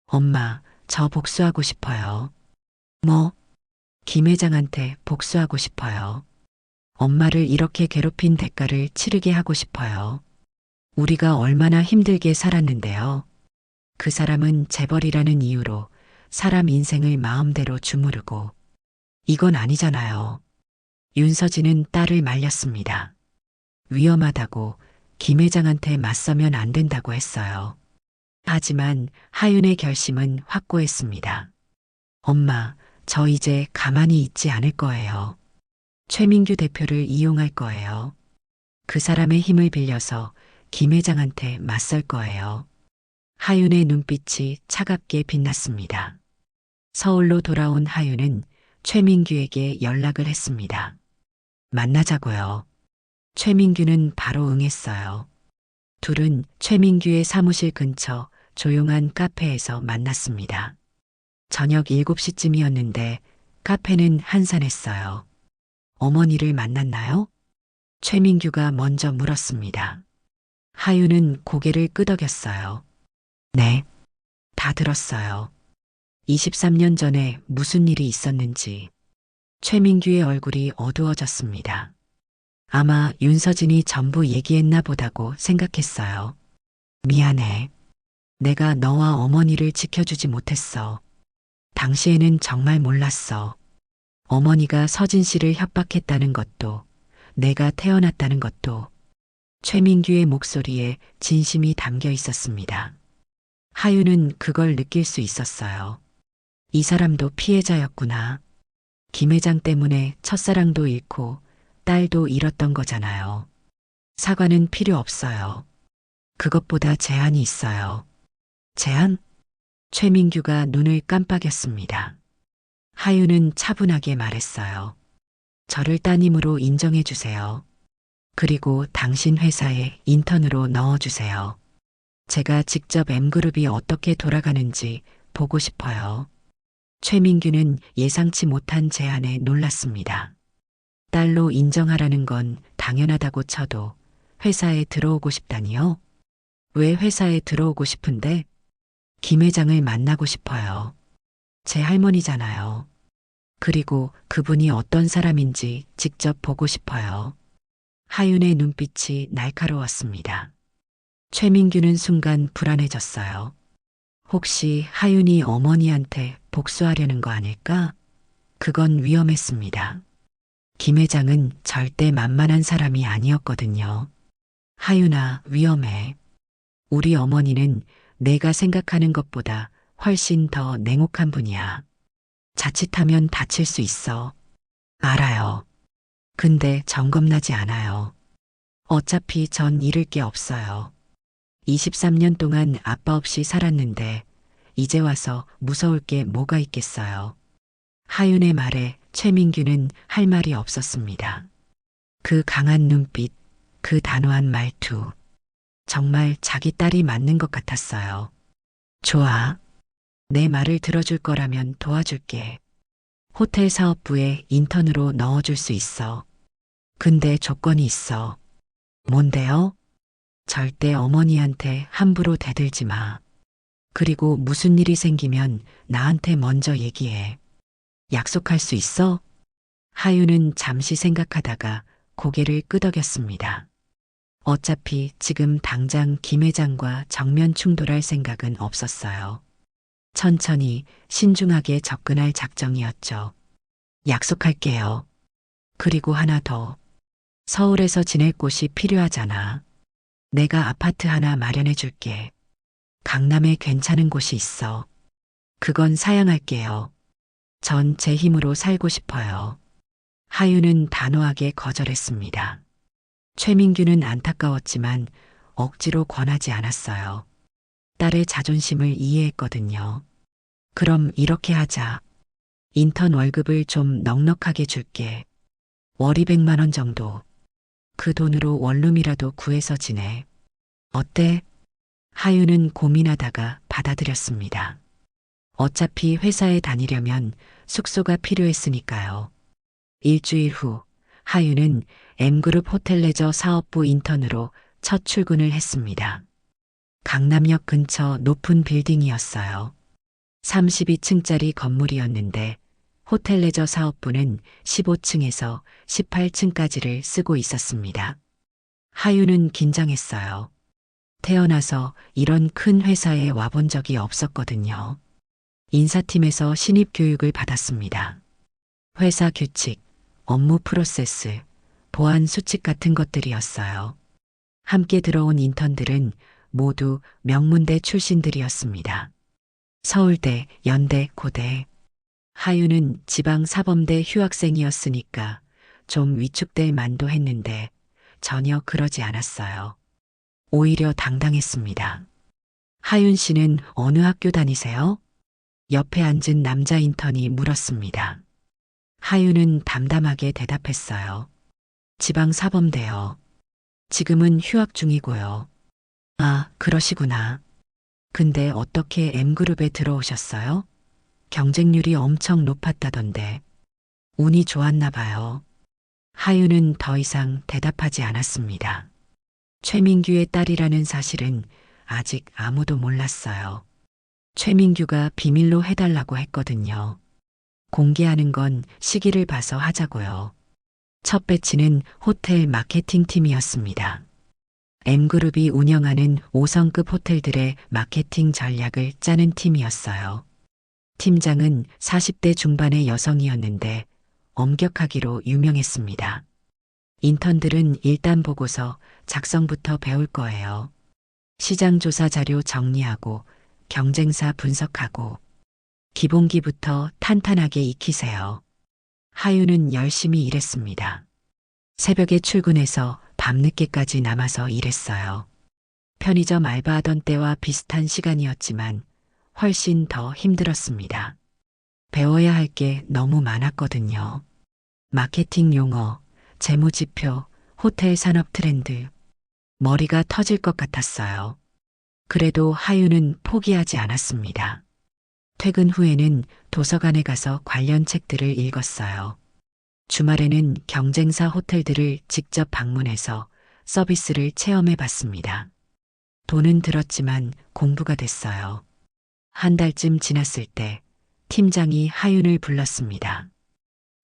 엄마, 저 복수하고 싶어요. 뭐? 김 회장한테 복수하고 싶어요. 엄마를 이렇게 괴롭힌 대가를 치르게 하고 싶어요. 우리가 얼마나 힘들게 살았는데요. 그 사람은 재벌이라는 이유로 사람 인생을 마음대로 주무르고. 이건 아니잖아요. 윤서진은 딸을 말렸습니다. 위험하다고 김 회장한테 맞서면 안 된다고 했어요. 하지만 하윤의 결심은 확고했습니다. 엄마, 저 이제 가만히 있지 않을 거예요. 최민규 대표를 이용할 거예요. 그 사람의 힘을 빌려서 김 회장한테 맞설 거예요. 하윤의 눈빛이 차갑게 빛났습니다. 서울로 돌아온 하윤은 최민규에게 연락을 했습니다. 만나자고요. 최민규는 바로 응했어요. 둘은 최민규의 사무실 근처 조용한 카페에서 만났습니다. 저녁 7시쯤이었는데 카페는 한산했어요. 어머니를 만났나요? 최민규가 먼저 물었습니다. 하유는 고개를 끄덕였어요. 네, 다 들었어요. 23년 전에 무슨 일이 있었는지. 최민규의 얼굴이 어두워졌습니다. 아마 윤서진이 전부 얘기했나 보다고 생각했어요. 미안해. 내가 너와 어머니를 지켜주지 못했어. 당시에는 정말 몰랐어. 어머니가 서진 씨를 협박했다는 것도, 내가 태어났다는 것도. 최민규의 목소리에 진심이 담겨 있었습니다. 하유는 그걸 느낄 수 있었어요. 이 사람도 피해자였구나. 김 회장 때문에 첫사랑도 잃고 딸도 잃었던 거잖아요. 사과는 필요 없어요. 그것보다 제한이 있어요. 제한? 최민규가 눈을 깜빡였습니다. 하유는 차분하게 말했어요. 저를 따님으로 인정해 주세요. 그리고 당신 회사에 인턴으로 넣어주세요. 제가 직접 M그룹이 어떻게 돌아가는지 보고 싶어요. 최민규는 예상치 못한 제안에 놀랐습니다. 딸로 인정하라는 건 당연하다고 쳐도 회사에 들어오고 싶다니요? 왜 회사에 들어오고 싶은데? 김 회장을 만나고 싶어요. 제 할머니잖아요. 그리고 그분이 어떤 사람인지 직접 보고 싶어요. 하윤의 눈빛이 날카로웠습니다. 최민규는 순간 불안해졌어요. 혹시 하윤이 어머니한테 복수하려는 거 아닐까? 그건 위험했습니다. 김 회장은 절대 만만한 사람이 아니었거든요. 하윤아, 위험해. 우리 어머니는 내가 생각하는 것보다 훨씬 더 냉혹한 분이야. 자칫하면 다칠 수 있어. 알아요. 근데 정겁나지 않아요. 어차피 전 잃을 게 없어요. 23년 동안 아빠 없이 살았는데 이제 와서 무서울 게 뭐가 있겠어요. 하윤의 말에 최민규는 할 말이 없었습니다. 그 강한 눈빛, 그 단호한 말투. 정말 자기 딸이 맞는 것 같았어요. 좋아. 내 말을 들어줄 거라면 도와줄게. 호텔 사업부에 인턴으로 넣어줄 수 있어. 근데 조건이 있어. 뭔데요? 절대 어머니한테 함부로 대들지 마. 그리고 무슨 일이 생기면 나한테 먼저 얘기해. 약속할 수 있어? 하유는 잠시 생각하다가 고개를 끄덕였습니다. 어차피 지금 당장 김 회장과 정면 충돌할 생각은 없었어요. 천천히 신중하게 접근할 작정이었죠. 약속할게요. 그리고 하나 더. 서울에서 지낼 곳이 필요하잖아. 내가 아파트 하나 마련해 줄게. 강남에 괜찮은 곳이 있어. 그건 사양할게요. 전 제 힘으로 살고 싶어요. 하유는 단호하게 거절했습니다. 최민규는 안타까웠지만 억지로 권하지 않았어요. 딸의 자존심을 이해했거든요. 그럼 이렇게 하자. 인턴 월급을 좀 넉넉하게 줄게. 월이 100만 원 정도. 그 돈으로 원룸이라도 구해서 지내. 어때? 하유는 고민하다가 받아들였습니다. 어차피 회사에 다니려면 숙소가 필요했으니까요. 일주일 후 하유는 M그룹 호텔레저 사업부 인턴으로 첫 출근을 했습니다. 강남역 근처 높은 빌딩이었어요. 32층짜리 건물이었는데 호텔레저 사업부는 15층에서 18층까지를 쓰고 있었습니다. 하유는 긴장했어요. 태어나서 이런 큰 회사에 와본 적이 없었거든요. 인사팀에서 신입 교육을 받았습니다. 회사 규칙, 업무 프로세스, 보안 수칙 같은 것들이었어요. 함께 들어온 인턴들은 모두 명문대 출신들이었습니다. 서울대, 연대, 고대. 하유는 지방 사범대 휴학생이었으니까 좀 위축될 만도 했는데 전혀 그러지 않았어요. 오히려 당당했습니다. 하윤 씨는 어느 학교 다니세요? 옆에 앉은 남자 인턴이 물었습니다. 하윤은 담담하게 대답했어요. 지방사범대요. 지금은 휴학 중이고요. 아, 그러시구나. 근데 어떻게 M그룹에 들어오셨어요? 경쟁률이 엄청 높았다던데. 운이 좋았나 봐요. 하윤은 더 이상 대답하지 않았습니다. 최민규의 딸이라는 사실은 아직 아무도 몰랐어요. 최민규가 비밀로 해달라고 했거든요. 공개하는 건 시기를 봐서 하자고요. 첫 배치는 호텔 마케팅 팀이었습니다. M그룹이 운영하는 5성급 호텔들의 마케팅 전략을 짜는 팀이었어요. 팀장은 40대 중반의 여성이었는데 엄격하기로 유명했습니다. 인턴들은 일단 보고서 작성부터 배울 거예요. 시장 조사 자료 정리하고 경쟁사 분석하고 기본기부터 탄탄하게 익히세요. 하윤은 열심히 일했습니다. 새벽에 출근해서 밤늦게까지 남아서 일했어요. 편의점 알바하던 때와 비슷한 시간이었지만 훨씬 더 힘들었습니다. 배워야 할 게 너무 많았거든요. 마케팅 용어, 재무지표, 호텔 산업 트렌드. 머리가 터질 것 같았어요. 그래도 하윤은 포기하지 않았습니다. 퇴근 후에는 도서관에 가서 관련 책들을 읽었어요. 주말에는 경쟁사 호텔들을 직접 방문해서 서비스를 체험해 봤습니다. 돈은 들었지만 공부가 됐어요. 한 달쯤 지났을 때 팀장이 하윤을 불렀습니다.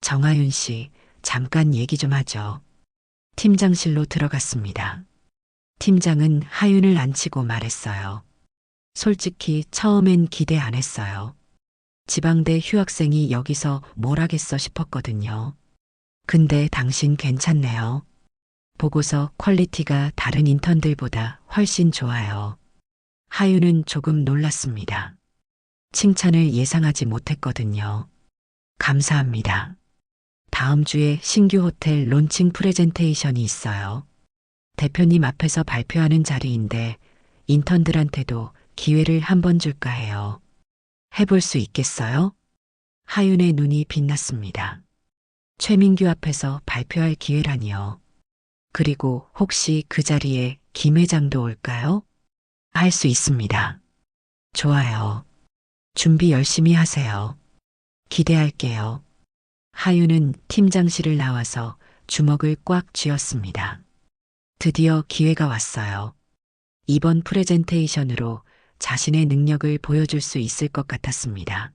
정하윤 씨, 잠깐 얘기 좀 하죠. 팀장실로 들어갔습니다. 팀장은 하윤을 앉히고 말했어요. 솔직히 처음엔 기대 안 했어요. 지방대 휴학생이 여기서 뭘 하겠어 싶었거든요. 근데 당신 괜찮네요. 보고서 퀄리티가 다른 인턴들보다 훨씬 좋아요. 하윤은 조금 놀랐습니다. 칭찬을 예상하지 못했거든요. 감사합니다. 다음 주에 신규 호텔 론칭 프레젠테이션이 있어요. 대표님 앞에서 발표하는 자리인데 인턴들한테도 기회를 한번 줄까 해요. 해볼 수 있겠어요? 하윤의 눈이 빛났습니다. 최민규 앞에서 발표할 기회라니요. 그리고 혹시 그 자리에 김 회장도 올까요? 할 수 있습니다. 좋아요. 준비 열심히 하세요. 기대할게요. 하윤은 팀장실을 나와서 주먹을 꽉 쥐었습니다. 드디어 기회가 왔어요. 이번 프레젠테이션으로 자신의 능력을 보여줄 수 있을 것 같았습니다.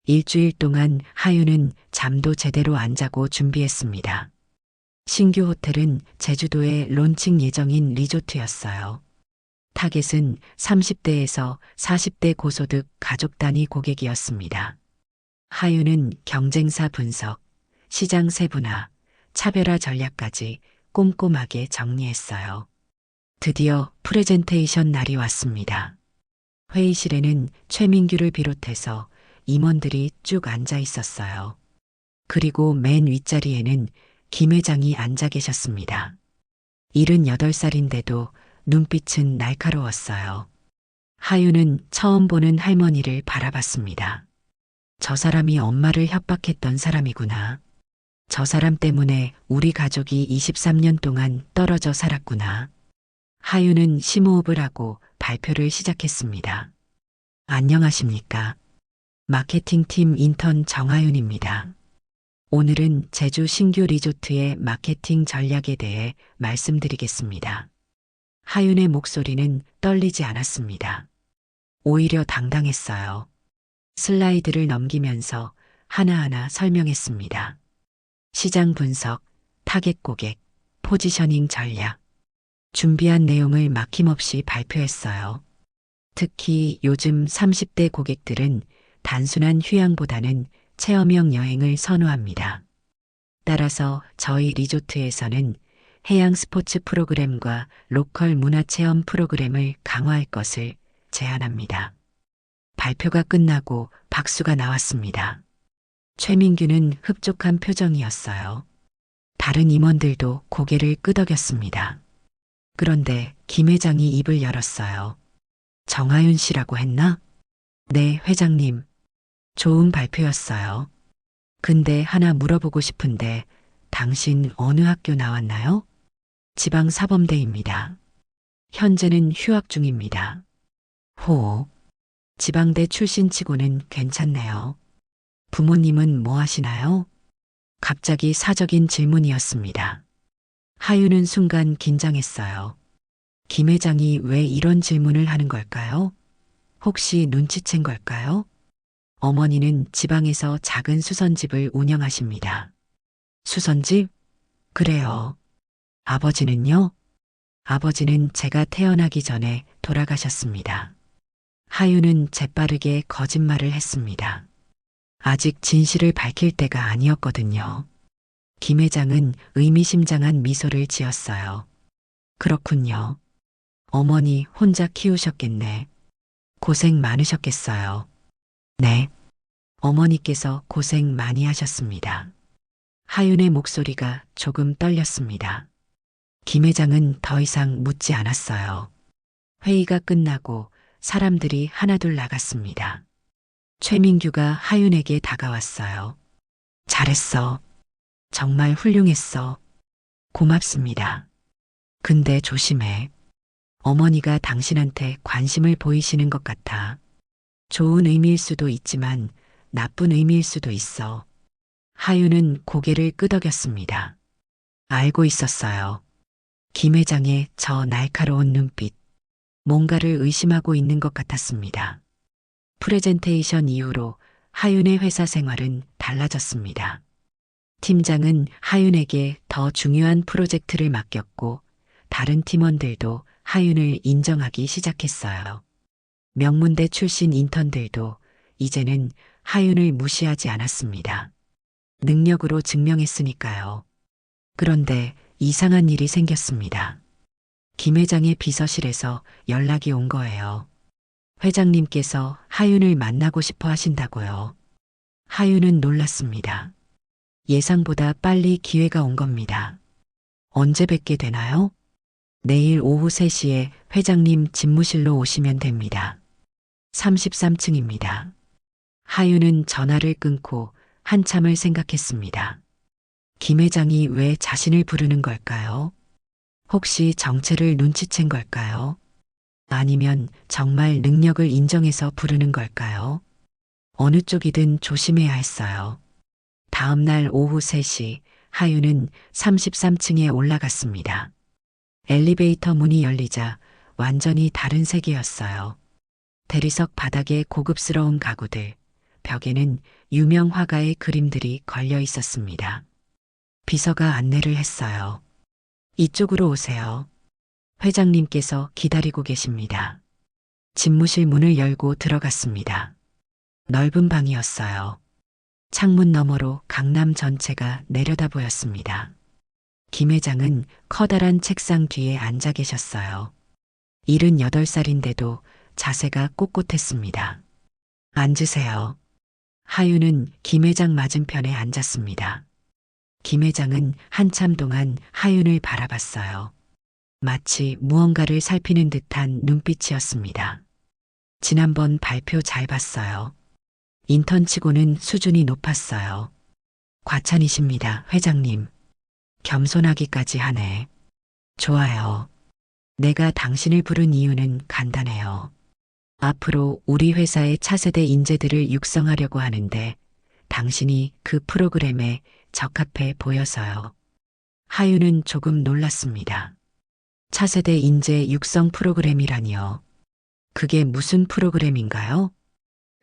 일주일 동안 하윤은 잠도 제대로 안 자고 준비했습니다. 신규 호텔은 제주도에 론칭 예정인 리조트였어요. 타겟은 30대에서 40대 고소득 가족 단위 고객이었습니다. 하윤은 경쟁사 분석, 시장 세분화, 차별화 전략까지 꼼꼼하게 정리했어요. 드디어 프레젠테이션 날이 왔습니다. 회의실에는 최민규를 비롯해서 임원들이 쭉 앉아 있었어요. 그리고 맨 윗자리에는 김 회장이 앉아 계셨습니다. 78살인데도 눈빛은 날카로웠어요. 하윤은 처음 보는 할머니를 바라봤습니다. 저 사람이 엄마를 협박했던 사람이구나. 저 사람 때문에 우리 가족이 23년 동안 떨어져 살았구나. 하윤은 심호흡을 하고 발표를 시작했습니다. 안녕하십니까. 마케팅팀 인턴 정하윤입니다. 오늘은 제주 신규 리조트의 마케팅 전략에 대해 말씀드리겠습니다. 하윤의 목소리는 떨리지 않았습니다. 오히려 당당했어요. 슬라이드를 넘기면서 하나하나 설명했습니다. 시장 분석, 타겟 고객, 포지셔닝 전략. 준비한 내용을 막힘없이 발표했어요. 특히 요즘 30대 고객들은 단순한 휴양보다는 체험형 여행을 선호합니다. 따라서 저희 리조트에서는 해양 스포츠 프로그램과 로컬 문화 체험 프로그램을 강화할 것을 제안합니다. 발표가 끝나고 박수가 나왔습니다. 최민규는 흡족한 표정이었어요. 다른 임원들도 고개를 끄덕였습니다. 그런데 김 회장이 입을 열었어요. 정하윤 씨라고 했나? 네, 회장님. 좋은 발표였어요. 근데 하나 물어보고 싶은데 당신 어느 학교 나왔나요? 지방사범대입니다. 현재는 휴학 중입니다. 호. 지방대 출신치고는 괜찮네요. 부모님은 뭐 하시나요? 갑자기 사적인 질문이었습니다. 하유는 순간 긴장했어요. 김 회장이 왜 이런 질문을 하는 걸까요? 혹시 눈치챈 걸까요? 어머니는 지방에서 작은 수선집을 운영하십니다. 수선집? 그래요. 아버지는요? 아버지는 제가 태어나기 전에 돌아가셨습니다. 하유는 재빠르게 거짓말을 했습니다. 아직 진실을 밝힐 때가 아니었거든요. 김 회장은 의미심장한 미소를 지었어요. 그렇군요. 어머니 혼자 키우셨겠네. 고생 많으셨겠어요. 네. 어머니께서 고생 많이 하셨습니다. 하윤의 목소리가 조금 떨렸습니다. 김 회장은 더 이상 묻지 않았어요. 회의가 끝나고 사람들이 하나둘 나갔습니다. 최민규가 하윤에게 다가왔어요. 잘했어. 정말 훌륭했어. 고맙습니다. 근데 조심해. 어머니가 당신한테 관심을 보이시는 것 같아. 좋은 의미일 수도 있지만 나쁜 의미일 수도 있어. 하윤은 고개를 끄덕였습니다. 알고 있었어요. 김 회장의 저 날카로운 눈빛. 뭔가를 의심하고 있는 것 같았습니다. 프레젠테이션 이후로 하윤의 회사 생활은 달라졌습니다. 팀장은 하윤에게 더 중요한 프로젝트를 맡겼고 다른 팀원들도 하윤을 인정하기 시작했어요. 명문대 출신 인턴들도 이제는 하윤을 무시하지 않았습니다. 능력으로 증명했으니까요. 그런데 이상한 일이 생겼습니다. 김 회장의 비서실에서 연락이 온 거예요. 회장님께서 하윤을 만나고 싶어 하신다고요. 하윤은 놀랐습니다. 예상보다 빨리 기회가 온 겁니다. 언제 뵙게 되나요? 내일 오후 3시에 회장님 집무실로 오시면 됩니다. 33층입니다. 하윤은 전화를 끊고 한참을 생각했습니다. 김 회장이 왜 자신을 부르는 걸까요? 혹시 정체를 눈치챈 걸까요? 아니면 정말 능력을 인정해서 부르는 걸까요? 어느 쪽이든 조심해야 했어요. 다음 날 오후 3시 하윤은 33층에 올라갔습니다. 엘리베이터 문이 열리자 완전히 다른 세계였어요. 대리석 바닥에 고급스러운 가구들, 벽에는 유명 화가의 그림들이 걸려 있었습니다. 비서가 안내를 했어요. 이쪽으로 오세요. 회장님께서 기다리고 계십니다. 집무실 문을 열고 들어갔습니다. 넓은 방이었어요. 창문 너머로 강남 전체가 내려다 보였습니다. 김 회장은 커다란 책상 뒤에 앉아 계셨어요. 78살인데도 자세가 꼿꼿했습니다. 앉으세요. 하윤은 김 회장 맞은편에 앉았습니다. 김 회장은 한참 동안 하윤을 바라봤어요. 마치 무언가를 살피는 듯한 눈빛이었습니다. 지난번 발표 잘 봤어요. 인턴치고는 수준이 높았어요. 과찬이십니다, 회장님. 겸손하기까지 하네. 좋아요. 내가 당신을 부른 이유는 간단해요. 앞으로 우리 회사의 차세대 인재들을 육성하려고 하는데 당신이 그 프로그램에 적합해 보여서요. 하윤은 조금 놀랐습니다. 차세대 인재 육성 프로그램이라니요. 그게 무슨 프로그램인가요?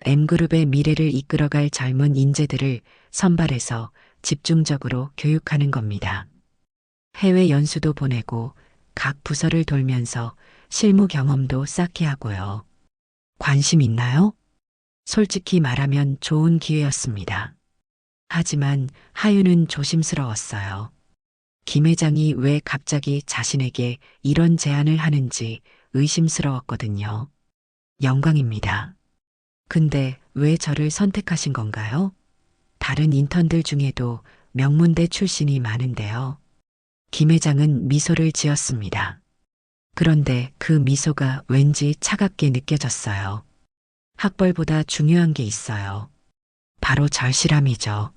M그룹의 미래를 이끌어갈 젊은 인재들을 선발해서 집중적으로 교육하는 겁니다. 해외 연수도 보내고 각 부서를 돌면서 실무 경험도 쌓게 하고요. 관심 있나요? 솔직히 말하면 좋은 기회였습니다. 하지만 하윤은 조심스러웠어요. 김 회장이 왜 갑자기 자신에게 이런 제안을 하는지 의심스러웠거든요. 영광입니다. 근데 왜 저를 선택하신 건가요? 다른 인턴들 중에도 명문대 출신이 많은데요. 김 회장은 미소를 지었습니다. 그런데 그 미소가 왠지 차갑게 느껴졌어요. 학벌보다 중요한 게 있어요. 바로 절실함이죠.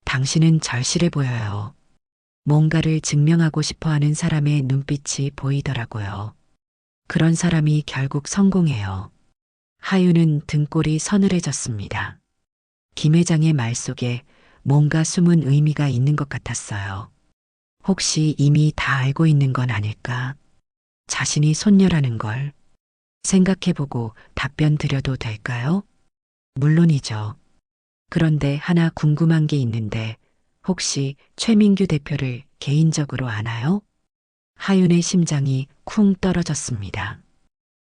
당신은 절실해 보여요. 뭔가를 증명하고 싶어 하는 사람의 눈빛이 보이더라고요. 그런 사람이 결국 성공해요. 하윤은 등골이 서늘해졌습니다. 김 회장의 말 속에 뭔가 숨은 의미가 있는 것 같았어요. 혹시 이미 다 알고 있는 건 아닐까? 자신이 손녀라는 걸 생각해보고 답변 드려도 될까요? 물론이죠. 그런데 하나 궁금한 게 있는데 혹시 최민규 대표를 개인적으로 아나요? 하윤의 심장이 쿵 떨어졌습니다.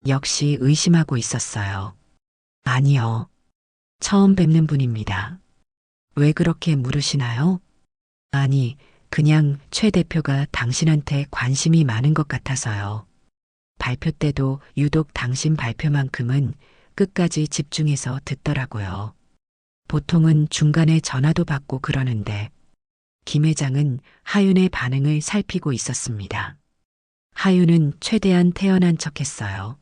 역시 의심하고 있었어요. 아니요. 처음 뵙는 분입니다. 왜 그렇게 물으시나요? 아니, 그냥 최 대표가 당신한테 관심이 많은 것 같아서요. 발표 때도 유독 당신 발표만큼은 끝까지 집중해서 듣더라고요. 보통은 중간에 전화도 받고 그러는데 김 회장은 하윤의 반응을 살피고 있었습니다. 하윤은 최대한 태연한 척했어요.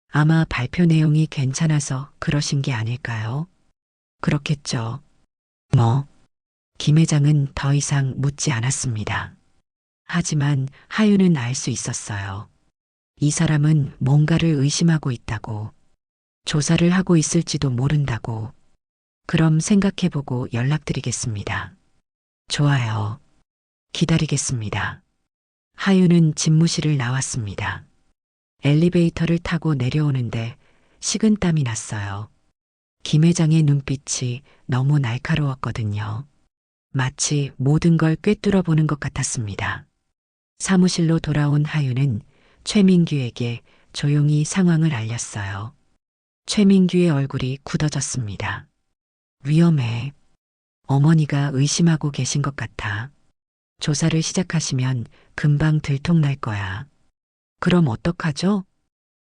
아마 발표 내용이 괜찮아서 그러신 게 아닐까요? 그렇겠죠. 뭐, 김 회장은 더 이상 묻지 않았습니다. 하지만 하윤은 알 수 있었어요. 이 사람은 뭔가를 의심하고 있다고, 조사를 하고 있을지도 모른다고. 그럼 생각해보고 연락드리겠습니다. 좋아요. 기다리겠습니다. 하윤은 집무실을 나왔습니다. 엘리베이터를 타고 내려오는데 식은땀이 났어요. 김 회장의 눈빛이 너무 날카로웠거든요. 마치 모든 걸 꿰뚫어 보는 것 같았습니다. 사무실로 돌아온 하윤은 최민규에게 조용히 상황을 알렸어요. 최민규의 얼굴이 굳어졌습니다. 위험해. 어머니가 의심하고 계신 것 같아. 조사를 시작하시면 금방 들통날 거야. 그럼 어떡하죠?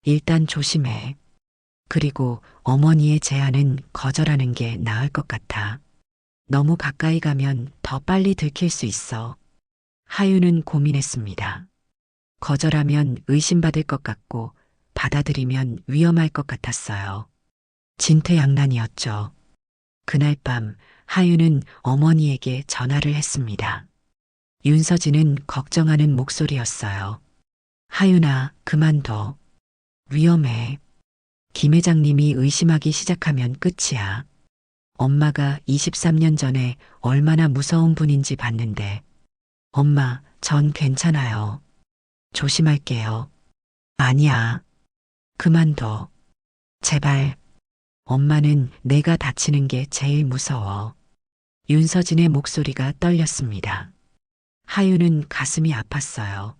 일단 조심해. 그리고 어머니의 제안은 거절하는 게 나을 것 같아. 너무 가까이 가면 더 빨리 들킬 수 있어. 하윤은 고민했습니다. 거절하면 의심받을 것 같고 받아들이면 위험할 것 같았어요. 진퇴양난이었죠. 그날 밤 하윤은 어머니에게 전화를 했습니다. 윤서진은 걱정하는 목소리였어요. 하윤아, 그만둬. 위험해. 김 회장님이 의심하기 시작하면 끝이야. 엄마가 23년 전에 얼마나 무서운 분인지 봤는데. 엄마, 전 괜찮아요. 조심할게요. 아니야. 그만둬. 제발. 엄마는 내가 다치는 게 제일 무서워. 윤서진의 목소리가 떨렸습니다. 하윤은 가슴이 아팠어요.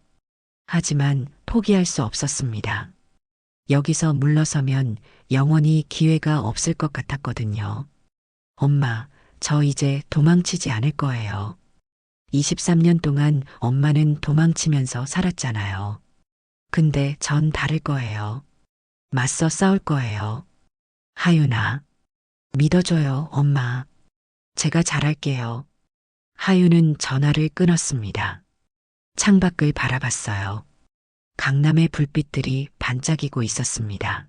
하지만 포기할 수 없었습니다. 여기서 물러서면 영원히 기회가 없을 것 같았거든요. 엄마, 저 이제 도망치지 않을 거예요. 23년 동안 엄마는 도망치면서 살았잖아요. 근데 전 다를 거예요. 맞서 싸울 거예요. 하윤아, 믿어줘요, 엄마. 제가 잘할게요. 하윤은 전화를 끊었습니다. 창밖을 바라봤어요. 강남의 불빛들이 반짝이고 있었습니다.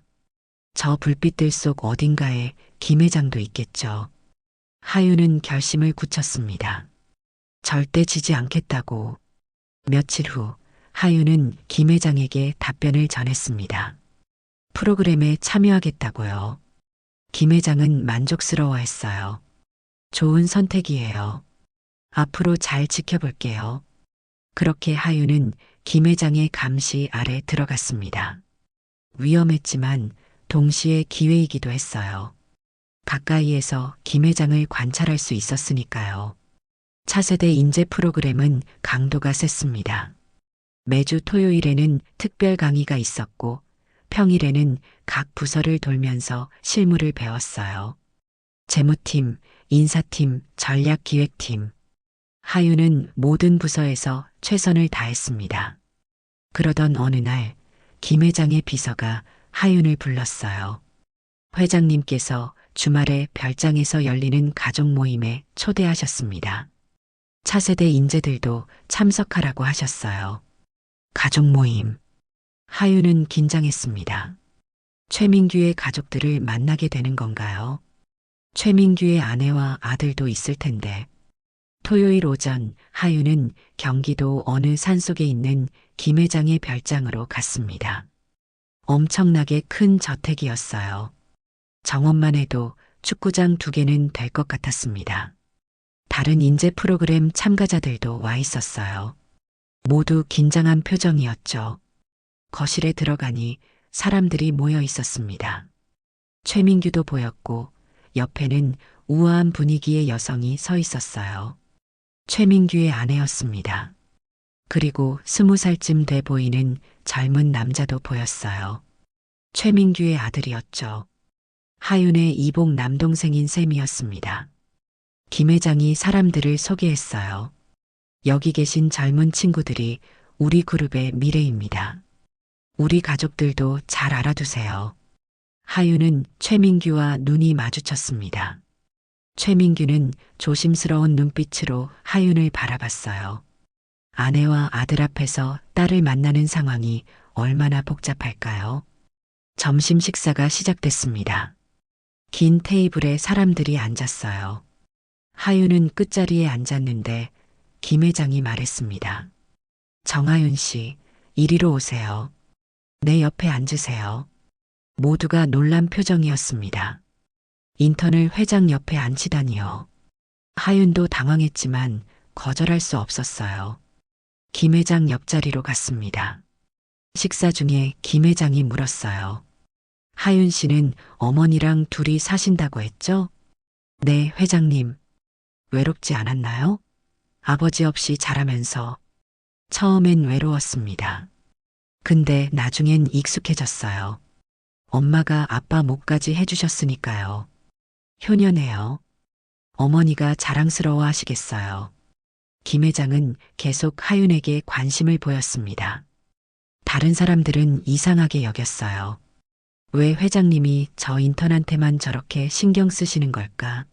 저 불빛들 속 어딘가에 김 회장도 있겠죠. 하윤은 결심을 굳혔습니다. 절대 지지 않겠다고. 며칠 후 하윤은 김 회장에게 답변을 전했습니다. 프로그램에 참여하겠다고요. 김 회장은 만족스러워했어요. 좋은 선택이에요. 앞으로 잘 지켜볼게요. 그렇게 하윤은 김 회장의 감시 아래 들어갔습니다. 위험했지만 동시에 기회이기도 했어요. 가까이에서 김 회장을 관찰할 수 있었으니까요. 차세대 인재 프로그램은 강도가 셌습니다. 매주 토요일에는 특별 강의가 있었고 평일에는 각 부서를 돌면서 실무를 배웠어요. 재무팀, 인사팀, 전략기획팀. 하윤은 모든 부서에서 최선을 다했습니다. 그러던 어느 날 김 회장의 비서가 하윤을 불렀어요. 회장님께서 주말에 별장에서 열리는 가족 모임에 초대하셨습니다. 차세대 인재들도 참석하라고 하셨어요. 가족 모임. 하윤은 긴장했습니다. 최민규의 가족들을 만나게 되는 건가요? 최민규의 아내와 아들도 있을 텐데. 토요일 오전 하윤은 경기도 어느 산속에 있는 김 회장의 별장으로 갔습니다. 엄청나게 큰 저택이었어요. 정원만 해도 축구장 2개는 될 것 같았습니다. 다른 인재 프로그램 참가자들도 와 있었어요. 모두 긴장한 표정이었죠. 거실에 들어가니 사람들이 모여 있었습니다. 최민규도 보였고 옆에는 우아한 분위기의 여성이 서 있었어요. 최민규의 아내였습니다. 그리고 20살쯤 돼 보이는 젊은 남자도 보였어요. 최민규의 아들이었죠. 하윤의 이복 남동생인 셈이었습니다. 김 회장이 사람들을 소개했어요. 여기 계신 젊은 친구들이 우리 그룹의 미래입니다. 우리 가족들도 잘 알아두세요. 하윤은 최민규와 눈이 마주쳤습니다. 최민규는 조심스러운 눈빛으로 하윤을 바라봤어요. 아내와 아들 앞에서 딸을 만나는 상황이 얼마나 복잡할까요? 점심 식사가 시작됐습니다. 긴 테이블에 사람들이 앉았어요. 하윤은 끝자리에 앉았는데 김 회장이 말했습니다. 정하윤 씨, 이리로 오세요. 내 옆에 앉으세요. 모두가 놀란 표정이었습니다. 인턴을 회장 옆에 앉히다니요. 하윤도 당황했지만 거절할 수 없었어요. 김 회장 옆자리로 갔습니다. 식사 중에 김 회장이 물었어요. 하윤 씨는 어머니랑 둘이 사신다고 했죠? 네, 회장님. 외롭지 않았나요? 아버지 없이 자라면서 처음엔 외로웠습니다. 근데 나중엔 익숙해졌어요. 엄마가 아빠 목까지 해주셨으니까요. 효녀네요. 어머니가 자랑스러워 하시겠어요. 김 회장은 계속 하윤에게 관심을 보였습니다. 다른 사람들은 이상하게 여겼어요. 왜 회장님이 저 인턴한테만 저렇게 신경 쓰시는 걸까?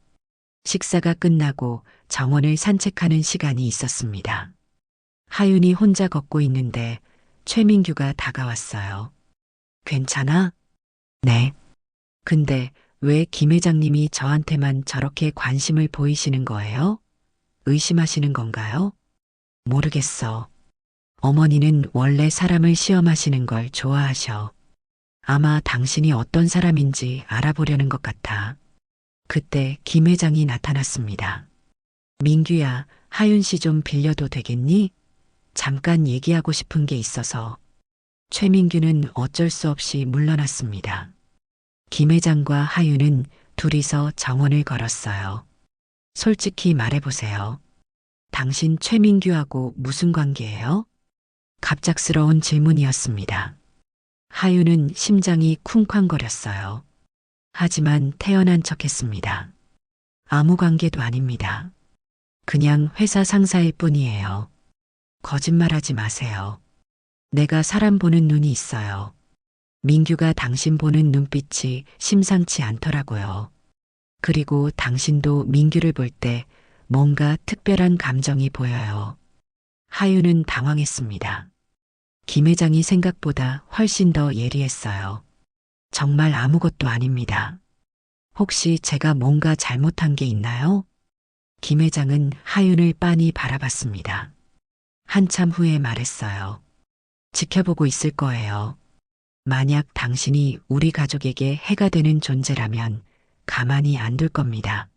식사가 끝나고 정원을 산책하는 시간이 있었습니다. 하윤이 혼자 걷고 있는데 최민규가 다가왔어요. 괜찮아? 네. 근데 왜 김 회장님이 저한테만 저렇게 관심을 보이시는 거예요? 의심하시는 건가요? 모르겠어. 어머니는 원래 사람을 시험하시는 걸 좋아하셔. 아마 당신이 어떤 사람인지 알아보려는 것 같아. 그때 김 회장이 나타났습니다. 민규야, 하윤 씨 좀 빌려도 되겠니? 잠깐 얘기하고 싶은 게 있어서. 최민규는 어쩔 수 없이 물러났습니다. 김 회장과 하윤은 둘이서 정원을 걸었어요. 솔직히 말해보세요. 당신 최민규하고 무슨 관계예요? 갑작스러운 질문이었습니다. 하윤은 심장이 쿵쾅거렸어요. 하지만 태연한 척했습니다. 아무 관계도 아닙니다. 그냥 회사 상사일 뿐이에요. 거짓말하지 마세요. 내가 사람 보는 눈이 있어요. 민규가 당신 보는 눈빛이 심상치 않더라고요. 그리고 당신도 민규를 볼 때 뭔가 특별한 감정이 보여요. 하윤은 당황했습니다. 김 회장이 생각보다 훨씬 더 예리했어요. 정말 아무것도 아닙니다. 혹시 제가 뭔가 잘못한 게 있나요? 김 회장은 하윤을 빤히 바라봤습니다. 한참 후에 말했어요. 지켜보고 있을 거예요. 만약 당신이 우리 가족에게 해가 되는 존재라면 가만히 안 둘 겁니다.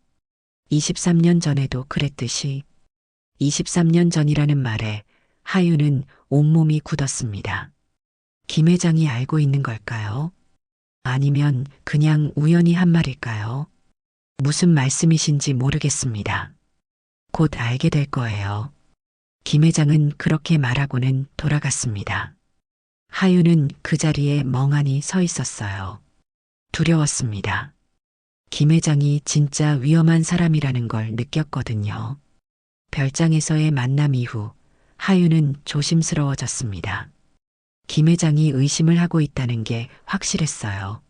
23년 전에도 그랬듯이 23년 전이라는 말에 하윤은 온몸이 굳었습니다. 김 회장이 알고 있는 걸까요? 아니면 그냥 우연히 한 말일까요? 무슨 말씀이신지 모르겠습니다. 곧 알게 될 거예요. 김 회장은 그렇게 말하고는 돌아갔습니다. 하윤은 그 자리에 멍하니 서 있었어요. 두려웠습니다. 김 회장이 진짜 위험한 사람이라는 걸 느꼈거든요. 별장에서의 만남 이후 하윤은 조심스러워졌습니다. 김 회장이 의심을 하고 있다는 게 확실했어요.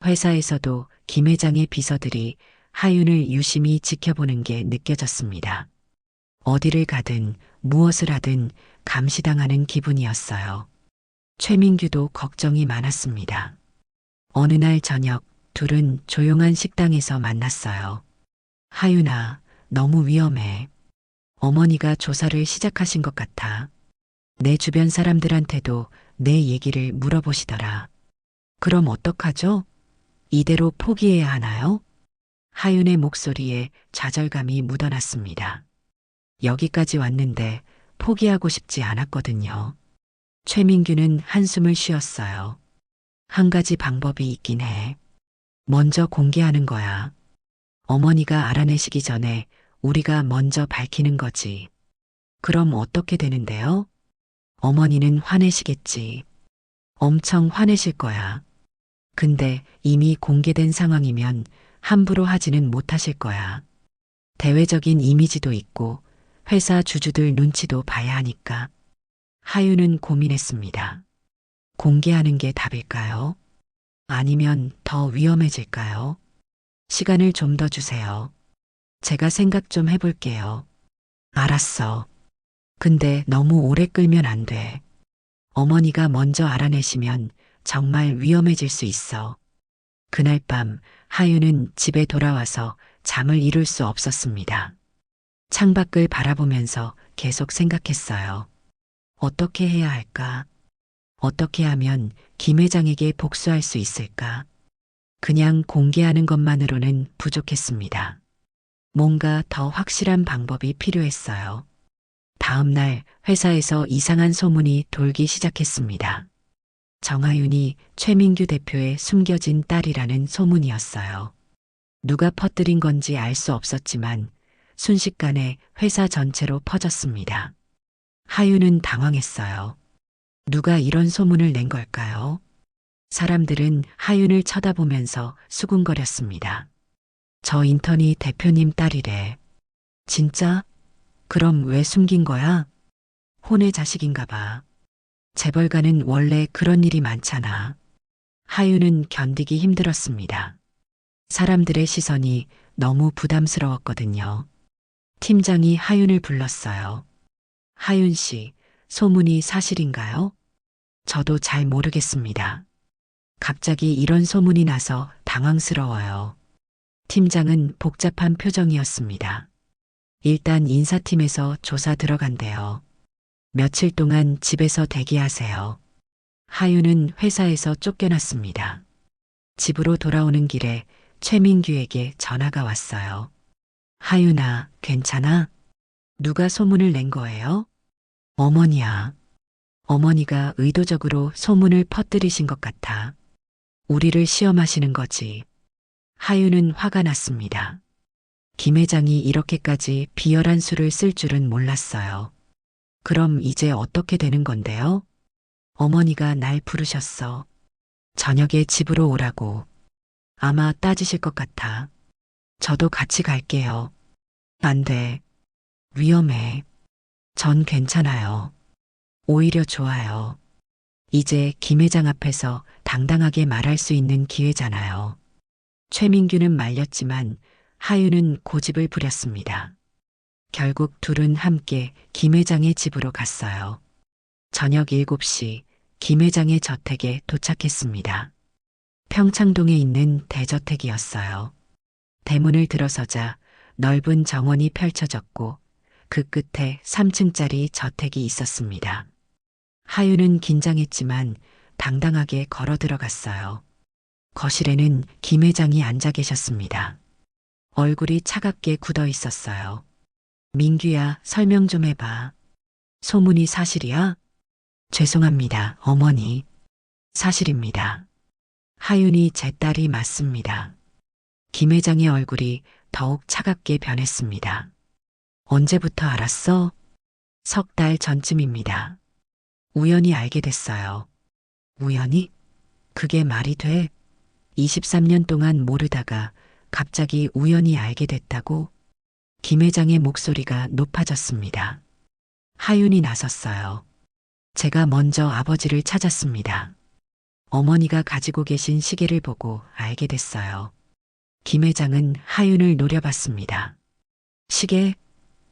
회사에서도 김 회장의 비서들이 하윤을 유심히 지켜보는 게 느껴졌습니다. 어디를 가든 무엇을 하든 감시당하는 기분이었어요. 최민규도 걱정이 많았습니다. 어느 날 저녁 둘은 조용한 식당에서 만났어요. 하윤아, 너무 위험해. 어머니가 조사를 시작하신 것 같아. 내 주변 사람들한테도 내 얘기를 물어보시더라. 그럼 어떡하죠? 이대로 포기해야 하나요? 하윤의 목소리에 좌절감이 묻어났습니다. 여기까지 왔는데 포기하고 싶지 않았거든요. 최민규는 한숨을 쉬었어요. 한 가지 방법이 있긴 해. 먼저 공개하는 거야. 어머니가 알아내시기 전에 우리가 먼저 밝히는 거지. 그럼 어떻게 되는데요? 어머니는 화내시겠지. 엄청 화내실 거야. 근데 이미 공개된 상황이면 함부로 하지는 못하실 거야. 대외적인 이미지도 있고 회사 주주들 눈치도 봐야 하니까. 하윤은 고민했습니다. 공개하는 게 답일까요? 아니면 더 위험해질까요? 시간을 좀 더 주세요. 제가 생각 좀 해볼게요. 알았어. 근데 너무 오래 끌면 안 돼. 어머니가 먼저 알아내시면 정말 위험해질 수 있어. 그날 밤 하윤은 집에 돌아와서 잠을 이룰 수 없었습니다. 창밖을 바라보면서 계속 생각했어요. 어떻게 해야 할까? 어떻게 하면 김 회장에게 복수할 수 있을까? 그냥 공개하는 것만으로는 부족했습니다. 뭔가 더 확실한 방법이 필요했어요. 다음 날 회사에서 이상한 소문이 돌기 시작했습니다. 정하윤이 최민규 대표의 숨겨진 딸이라는 소문이었어요. 누가 퍼뜨린 건지 알 수 없었지만 순식간에 회사 전체로 퍼졌습니다. 하윤은 당황했어요. 누가 이런 소문을 낸 걸까요? 사람들은 하윤을 쳐다보면서 수군거렸습니다. 저 인턴이 대표님 딸이래. 진짜? 그럼 왜 숨긴 거야? 혼의 자식인가 봐. 재벌가는 원래 그런 일이 많잖아. 하윤은 견디기 힘들었습니다. 사람들의 시선이 너무 부담스러웠거든요. 팀장이 하윤을 불렀어요. 하윤 씨, 소문이 사실인가요? 저도 잘 모르겠습니다. 갑자기 이런 소문이 나서 당황스러워요. 팀장은 복잡한 표정이었습니다. 일단 인사팀에서 조사 들어간대요. 며칠 동안 집에서 대기하세요. 하윤은 회사에서 쫓겨났습니다. 집으로 돌아오는 길에 최민규에게 전화가 왔어요. 하윤아, 괜찮아? 누가 소문을 낸 거예요? 어머니야. 어머니가 의도적으로 소문을 퍼뜨리신 것 같아. 우리를 시험하시는 거지. 하윤은 화가 났습니다. 김 회장이 이렇게까지 비열한 수를 쓸 줄은 몰랐어요. 그럼 이제 어떻게 되는 건데요? 어머니가 날 부르셨어. 저녁에 집으로 오라고. 아마 따지실 것 같아. 저도 같이 갈게요. 안 돼. 위험해. 전 괜찮아요. 오히려 좋아요. 이제 김 회장 앞에서 당당하게 말할 수 있는 기회잖아요. 최민규는 말렸지만 하윤은 고집을 부렸습니다. 결국 둘은 함께 김 회장의 집으로 갔어요. 저녁 7시 김 회장의 저택에 도착했습니다. 평창동에 있는 대저택이었어요. 대문을 들어서자 넓은 정원이 펼쳐졌고 그 끝에 3층짜리 저택이 있었습니다. 하윤은 긴장했지만 당당하게 걸어 들어갔어요. 거실에는 김 회장이 앉아 계셨습니다. 얼굴이 차갑게 굳어 있었어요. 민규야, 설명 좀 해봐. 소문이 사실이야? 죄송합니다, 어머니. 사실입니다. 하윤이 제 딸이 맞습니다. 김 회장의 얼굴이 더욱 차갑게 변했습니다. 언제부터 알았어? 석 달 전쯤입니다. 우연히 알게 됐어요. 우연히? 그게 말이 돼? 23년 동안 모르다가 갑자기 우연히 알게 됐다고? 김 회장의 목소리가 높아졌습니다. 하윤이 나섰어요. 제가 먼저 아버지를 찾았습니다. 어머니가 가지고 계신 시계를 보고 알게 됐어요. 김 회장은 하윤을 노려봤습니다. 시계?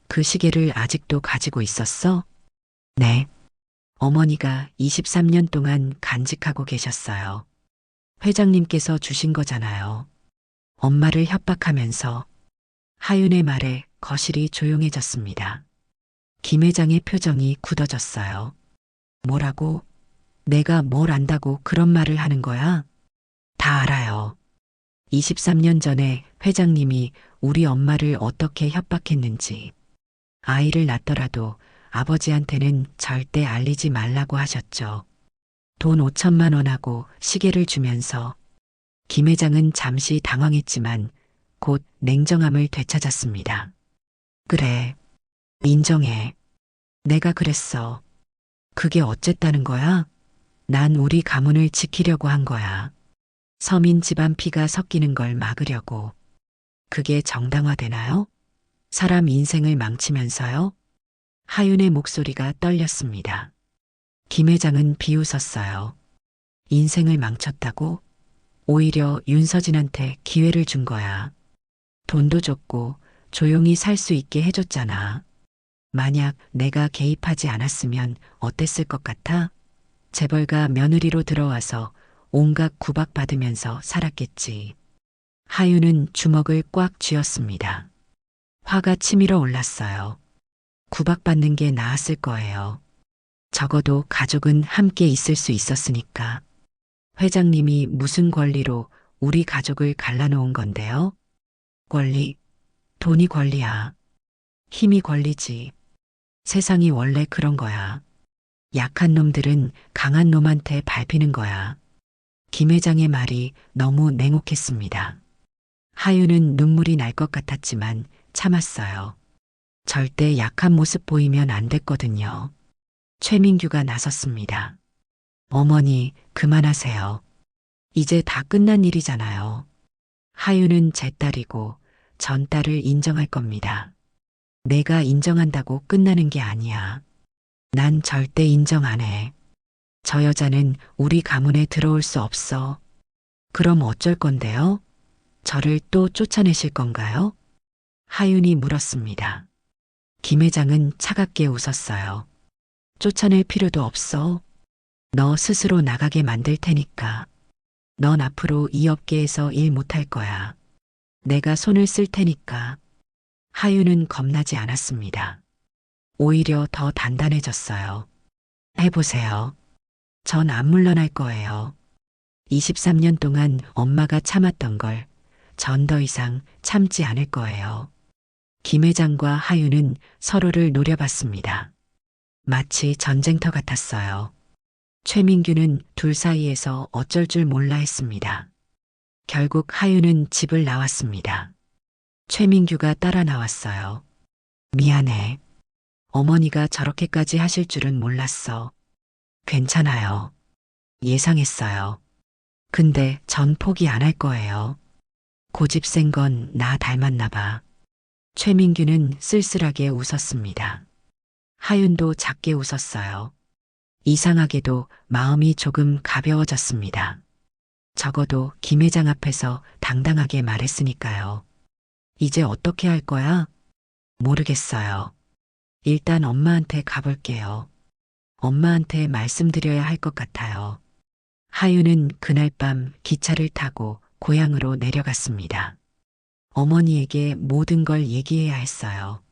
그 시계를 아직도 가지고 있었어? 네. 어머니가 23년 동안 간직하고 계셨어요. 회장님께서 주신 거잖아요. 엄마를 협박하면서. 하윤의 말에 거실이 조용해졌습니다. 김 회장의 표정이 굳어졌어요. 뭐라고? 내가 뭘 안다고 그런 말을 하는 거야? 다 알아요. 23년 전에 회장님이 우리 엄마를 어떻게 협박했는지. 아이를 낳더라도 아버지한테는 절대 알리지 말라고 하셨죠. 돈 5천만 원하고 시계를 주면서 김 회장은 잠시 당황했지만 곧 냉정함을 되찾았습니다. 그래, 인정해. 내가 그랬어. 그게 어쨌다는 거야? 난 우리 가문을 지키려고 한 거야. 서민 집안 피가 섞이는 걸 막으려고. 그게 정당화되나요? 사람 인생을 망치면서요? 하윤의 목소리가 떨렸습니다. 김 회장은 비웃었어요. 인생을 망쳤다고? 오히려 윤서진한테 기회를 준 거야. 돈도 줬고 조용히 살 수 있게 해줬잖아. 만약 내가 개입하지 않았으면 어땠을 것 같아? 재벌가 며느리로 들어와서 온갖 구박받으면서 살았겠지. 하윤은 주먹을 꽉 쥐었습니다. 화가 치밀어 올랐어요. 구박받는 게 나았을 거예요. 적어도 가족은 함께 있을 수 있었으니까. 회장님이 무슨 권리로 우리 가족을 갈라놓은 건데요? 권리, 돈이 권리야. 힘이 권리지. 세상이 원래 그런 거야. 약한 놈들은 강한 놈한테 밟히는 거야. 김 회장의 말이 너무 냉혹했습니다. 하윤은 눈물이 날 것 같았지만 참았어요. 절대 약한 모습 보이면 안 됐거든요. 최민규가 나섰습니다. 어머니, 그만하세요. 이제 다 끝난 일이잖아요. 하윤은 제 딸이고 전 딸을 인정할 겁니다. 내가 인정한다고 끝나는 게 아니야. 난 절대 인정 안 해. 저 여자는 우리 가문에 들어올 수 없어. 그럼 어쩔 건데요? 저를 또 쫓아내실 건가요? 하윤이 물었습니다. 김 회장은 차갑게 웃었어요. 쫓아낼 필요도 없어. 너 스스로 나가게 만들 테니까. 넌 앞으로 이 업계에서 일 못할 거야. 내가 손을 쓸 테니까. 하윤은 겁나지 않았습니다. 오히려 더 단단해졌어요. 해보세요. 전 안 물러날 거예요. 23년 동안 엄마가 참았던 걸 전 더 이상 참지 않을 거예요. 김 회장과 하윤은 서로를 노려봤습니다. 마치 전쟁터 같았어요. 최민규는 둘 사이에서 어쩔 줄 몰라 했습니다. 결국 하윤은 집을 나왔습니다. 최민규가 따라 나왔어요. 미안해. 어머니가 저렇게까지 하실 줄은 몰랐어. 괜찮아요. 예상했어요. 근데 전 포기 안 할 거예요. 고집 센 건 나 닮았나 봐. 최민규는 쓸쓸하게 웃었습니다. 하윤도 작게 웃었어요. 이상하게도 마음이 조금 가벼워졌습니다. 적어도 김 회장 앞에서 당당하게 말했으니까요. 이제 어떻게 할 거야? 모르겠어요. 일단 엄마한테 가볼게요. 엄마한테 말씀드려야 할 것 같아요. 하윤은 그날 밤 기차를 타고 고향으로 내려갔습니다. 어머니에게 모든 걸 얘기해야 했어요.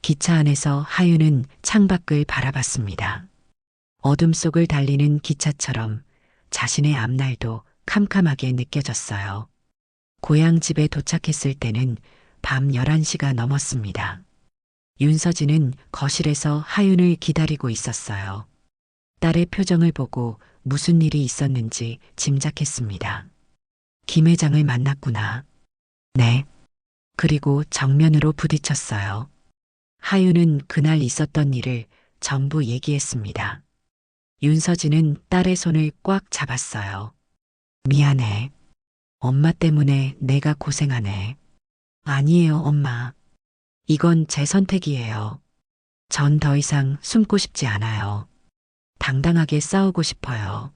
기차 안에서 하윤은 창밖을 바라봤습니다. 어둠 속을 달리는 기차처럼 자신의 앞날도 캄캄하게 느껴졌어요. 고향 집에 도착했을 때는 밤 11시가 넘었습니다. 윤서진은 거실에서 하윤을 기다리고 있었어요. 딸의 표정을 보고 무슨 일이 있었는지 짐작했습니다. 김 회장을 만났구나. 네. 그리고 정면으로 부딪혔어요. 하윤은 그날 있었던 일을 전부 얘기했습니다. 윤서진은 딸의 손을 꽉 잡았어요. 미안해. 엄마 때문에 내가 고생하네. 아니에요, 엄마. 이건 제 선택이에요. 전 더 이상 숨고 싶지 않아요. 당당하게 싸우고 싶어요.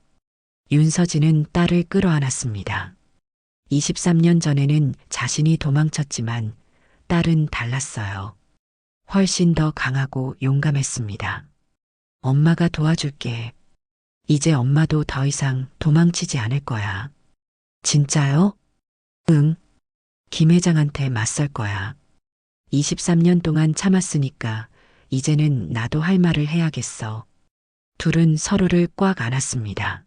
윤서진은 딸을 끌어안았습니다. 23년 전에는 자신이 도망쳤지만 딸은 달랐어요. 훨씬 더 강하고 용감했습니다. 엄마가 도와줄게. 이제 엄마도 더 이상 도망치지 않을 거야. 진짜요? 응. 김 회장한테 맞설 거야. 23년 동안 참았으니까 이제는 나도 할 말을 해야겠어. 둘은 서로를 꽉 안았습니다.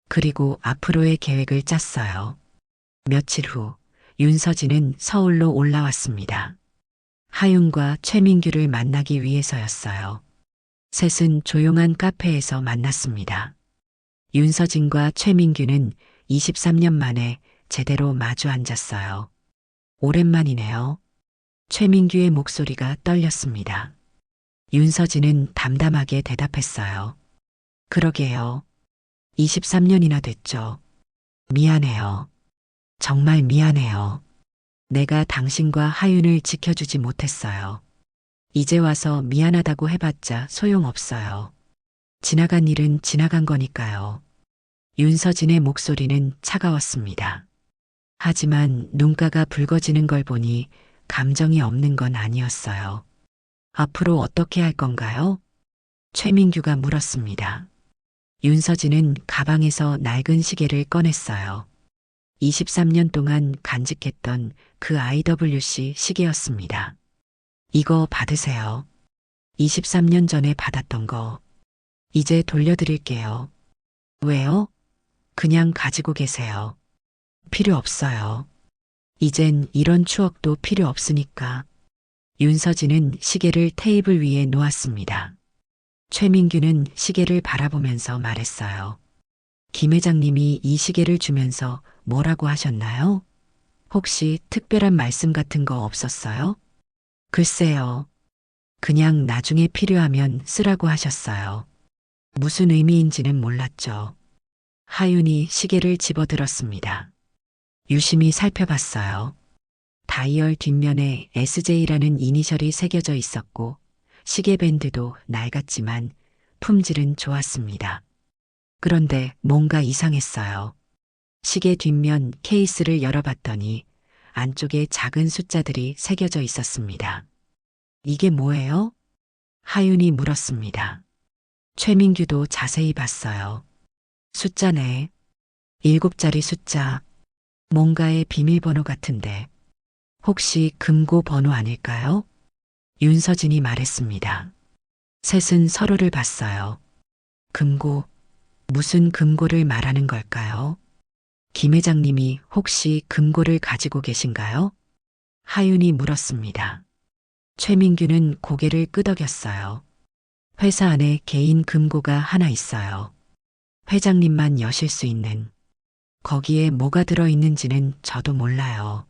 그리고 앞으로의 계획을 짰어요. 며칠 후 윤서진은 서울로 올라왔습니다. 하윤과 최민규를 만나기 위해서였어요. 셋은 조용한 카페에서 만났습니다. 윤서진과 최민규는 23년 만에 제대로 마주 앉았어요. 오랜만이네요. 최민규의 목소리가 떨렸습니다. 윤서진은 담담하게 대답했어요. 그러게요. 23년이나 됐죠. 미안해요. 정말 미안해요. 내가 당신과 하윤을 지켜주지 못했어요. 이제 와서 미안하다고 해봤자 소용없어요. 지나간 일은 지나간 거니까요. 윤서진의 목소리는 차가웠습니다. 하지만 눈가가 붉어지는 걸 보니 감정이 없는 건 아니었어요. 앞으로 어떻게 할 건가요? 최민규가 물었습니다. 윤서진은 가방에서 낡은 시계를 꺼냈어요. 23년 동안 간직했던 그 IWC 시계였습니다. 이거 받으세요. 23년 전에 받았던 거. 이제 돌려드릴게요. 왜요? 그냥 가지고 계세요. 필요 없어요. 이젠 이런 추억도 필요 없으니까. 윤서진은 시계를 테이블 위에 놓았습니다. 최민규는 시계를 바라보면서 말했어요. 김 회장님이 이 시계를 주면서 뭐라고 하셨나요? 혹시 특별한 말씀 같은 거 없었어요? 글쎄요. 그냥 나중에 필요하면 쓰라고 하셨어요. 무슨 의미인지는 몰랐죠. 하윤이 시계를 집어들었습니다. 유심히 살펴봤어요. 다이얼 뒷면에 SJ라는 이니셜이 새겨져 있었고 시계 밴드도 낡았지만 품질은 좋았습니다. 그런데 뭔가 이상했어요. 시계 뒷면 케이스를 열어봤더니 안쪽에 작은 숫자들이 새겨져 있었습니다. 이게 뭐예요? 하윤이 물었습니다. 최민규도 자세히 봤어요. 숫자네. 7자리 숫자. 뭔가의 비밀번호 같은데. 혹시 금고 번호 아닐까요? 윤서진이 말했습니다. 셋은 서로를 봤어요. 금고. 무슨 금고를 말하는 걸까요? 김 회장님이 혹시 금고를 가지고 계신가요? 하윤이 물었습니다. 최민규는 고개를 끄덕였어요. 회사 안에 개인 금고가 하나 있어요. 회장님만 여실 수 있는. 거기에 뭐가 들어있는지는 저도 몰라요.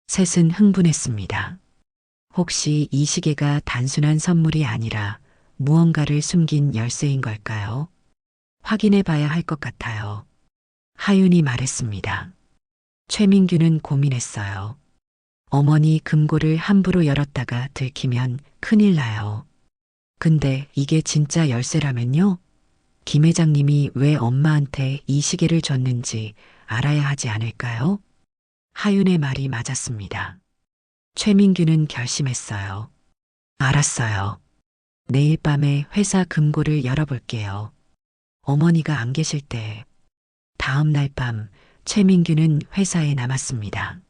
셋은 흥분했습니다. 혹시 이 시계가 단순한 선물이 아니라 무언가를 숨긴 열쇠인 걸까요? 확인해 봐야 할 것 같아요. 하윤이 말했습니다. 최민규는 고민했어요. 어머니 금고를 함부로 열었다가 들키면 큰일 나요. 근데 이게 진짜 열쇠라면요? 김 회장님이 왜 엄마한테 이 시계를 줬는지 알아야 하지 않을까요? 하윤의 말이 맞았습니다. 최민규는 결심했어요. 알았어요. 내일 밤에 회사 금고를 열어볼게요. 어머니가 안 계실 때. 다음 날 밤 최민규는 회사에 남았습니다.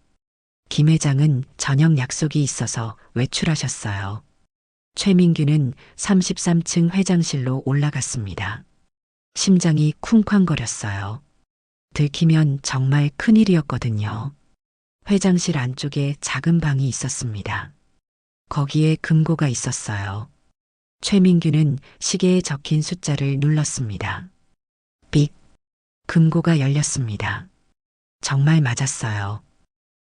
김 회장은 저녁 약속이 있어서 외출하셨어요. 최민규는 33층 회장실로 올라갔습니다. 심장이 쿵쾅거렸어요. 들키면 정말 큰일이었거든요. 회장실 안쪽에 작은 방이 있었습니다. 거기에 금고가 있었어요. 최민규는 시계에 적힌 숫자를 눌렀습니다. 삑. 금고가 열렸습니다. 정말 맞았어요.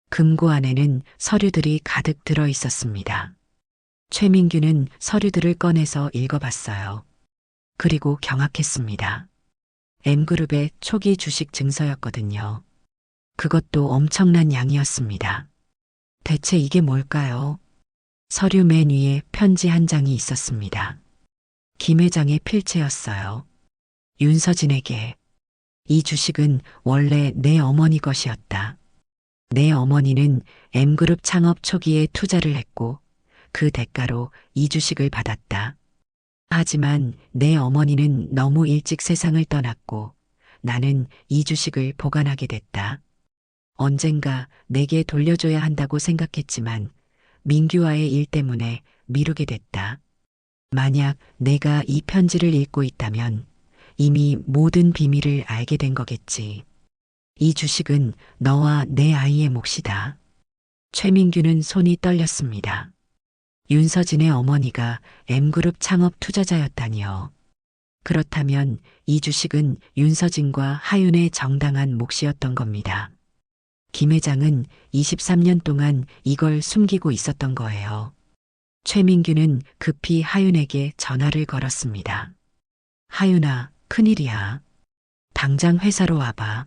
금고 안에는 서류들이 가득 들어 있었습니다. 최민규는 서류들을 꺼내서 읽어봤어요. 그리고 경악했습니다. M그룹의 초기 주식 증서였거든요. 그것도 엄청난 양이었습니다. 대체 이게 뭘까요? 서류 맨 위에 편지 한 장이 있었습니다. 김 회장의 필체였어요. 윤서진에게. 이 주식은 원래 내 어머니 것이었다. 내 어머니는 M그룹 창업 초기에 투자를 했고 그 대가로 이 주식을 받았다. 하지만 내 어머니는 너무 일찍 세상을 떠났고 나는 이 주식을 보관하게 됐다. 언젠가 내게 돌려줘야 한다고 생각했지만 민규와의 일 때문에 미루게 됐다. 만약 내가 이 편지를 읽고 있다면 이미 모든 비밀을 알게 된 거겠지. 이 주식은 너와 내 아이의 몫이다. 최민규는 손이 떨렸습니다. 윤서진의 어머니가 M그룹 창업 투자자였다니요. 그렇다면 이 주식은 윤서진과 하윤의 정당한 몫이었던 겁니다. 김 회장은 23년 동안 이걸 숨기고 있었던 거예요. 최민규는 급히 하윤에게 전화를 걸었습니다. 하윤아, 큰일이야. 당장 회사로 와봐.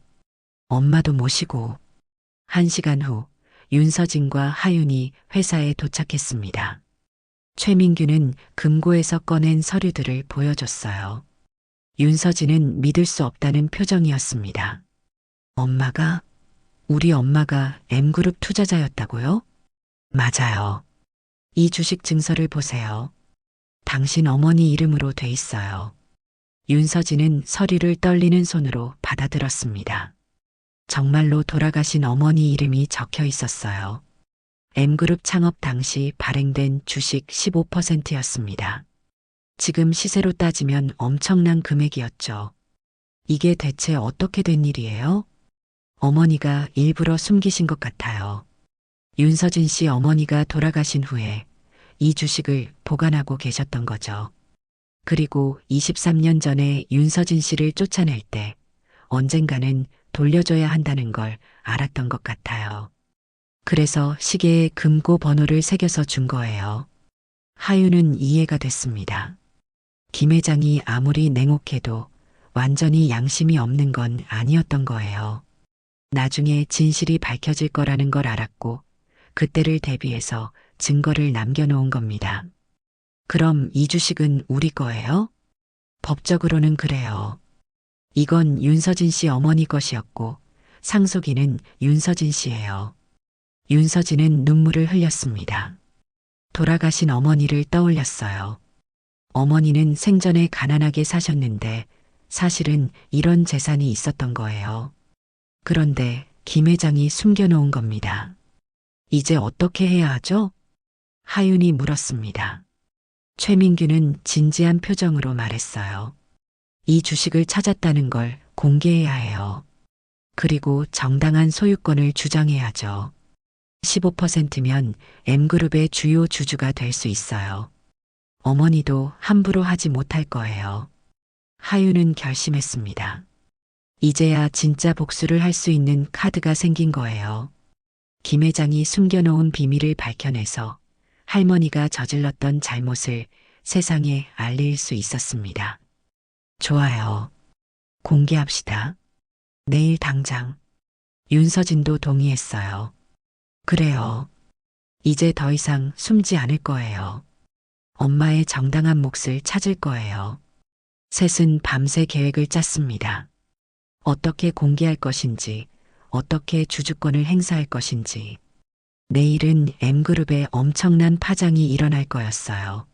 엄마도 모시고. 1시간 후 윤서진과 하윤이 회사에 도착했습니다. 최민규는 금고에서 꺼낸 서류들을 보여줬어요. 윤서진은 믿을 수 없다는 표정이었습니다. 엄마가? 우리 엄마가 M그룹 투자자였다고요? 맞아요. 이 주식 증서를 보세요. 당신 어머니 이름으로 돼 있어요. 윤서진은 서류를 떨리는 손으로 받아들었습니다. 정말로 돌아가신 어머니 이름이 적혀 있었어요. M그룹 창업 당시 발행된 주식 15%였습니다. 지금 시세로 따지면 엄청난 금액이었죠. 이게 대체 어떻게 된 일이에요? 어머니가 일부러 숨기신 것 같아요. 윤서진 씨 어머니가 돌아가신 후에 이 주식을 보관하고 계셨던 거죠. 그리고 23년 전에 윤서진 씨를 쫓아낼 때 언젠가는 돌려줘야 한다는 걸 알았던 것 같아요. 그래서 시계에 금고 번호를 새겨서 준 거예요. 하윤은 이해가 됐습니다. 김 회장이 아무리 냉혹해도 완전히 양심이 없는 건 아니었던 거예요. 나중에 진실이 밝혀질 거라는 걸 알았고 그때를 대비해서 증거를 남겨놓은 겁니다. 그럼 이 주식은 우리 거예요? 법적으로는 그래요. 이건 윤서진 씨 어머니 것이었고 상속인은 윤서진 씨예요. 윤서진은 눈물을 흘렸습니다. 돌아가신 어머니를 떠올렸어요. 어머니는 생전에 가난하게 사셨는데 사실은 이런 재산이 있었던 거예요. 그런데 김 회장이 숨겨놓은 겁니다. 이제 어떻게 해야 하죠? 하윤이 물었습니다. 최민규는 진지한 표정으로 말했어요. 이 주식을 찾았다는 걸 공개해야 해요. 그리고 정당한 소유권을 주장해야죠. 15%면 M그룹의 주요 주주가 될 수 있어요. 어머니도 함부로 하지 못할 거예요. 하윤은 결심했습니다. 이제야 진짜 복수를 할 수 있는 카드가 생긴 거예요. 김 회장이 숨겨놓은 비밀을 밝혀내서 할머니가 저질렀던 잘못을 세상에 알릴 수 있었습니다. 좋아요. 공개합시다. 내일 당장. 윤서진도 동의했어요. 그래요. 이제 더 이상 숨지 않을 거예요. 엄마의 정당한 몫을 찾을 거예요. 셋은 밤새 계획을 짰습니다. 어떻게 공개할 것인지, 어떻게 주주권을 행사할 것인지. 내일은 M그룹에 엄청난 파장이 일어날 거였어요.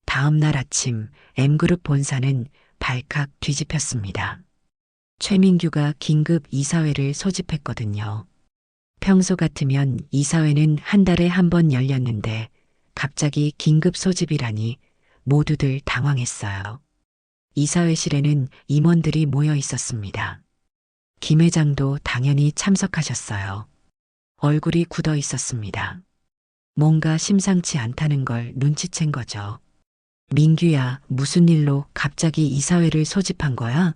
다음 날 아침 M그룹 본사는 발칵 뒤집혔습니다. 최민규가 긴급 이사회를 소집했거든요. 평소 같으면 이사회는 한 달에 한 번 열렸는데 갑자기 긴급 소집이라니 모두들 당황했어요. 이사회실에는 임원들이 모여 있었습니다. 김 회장도 당연히 참석하셨어요. 얼굴이 굳어 있었습니다. 뭔가 심상치 않다는 걸 눈치챈 거죠. 민규야, 무슨 일로 갑자기 이사회를 소집한 거야?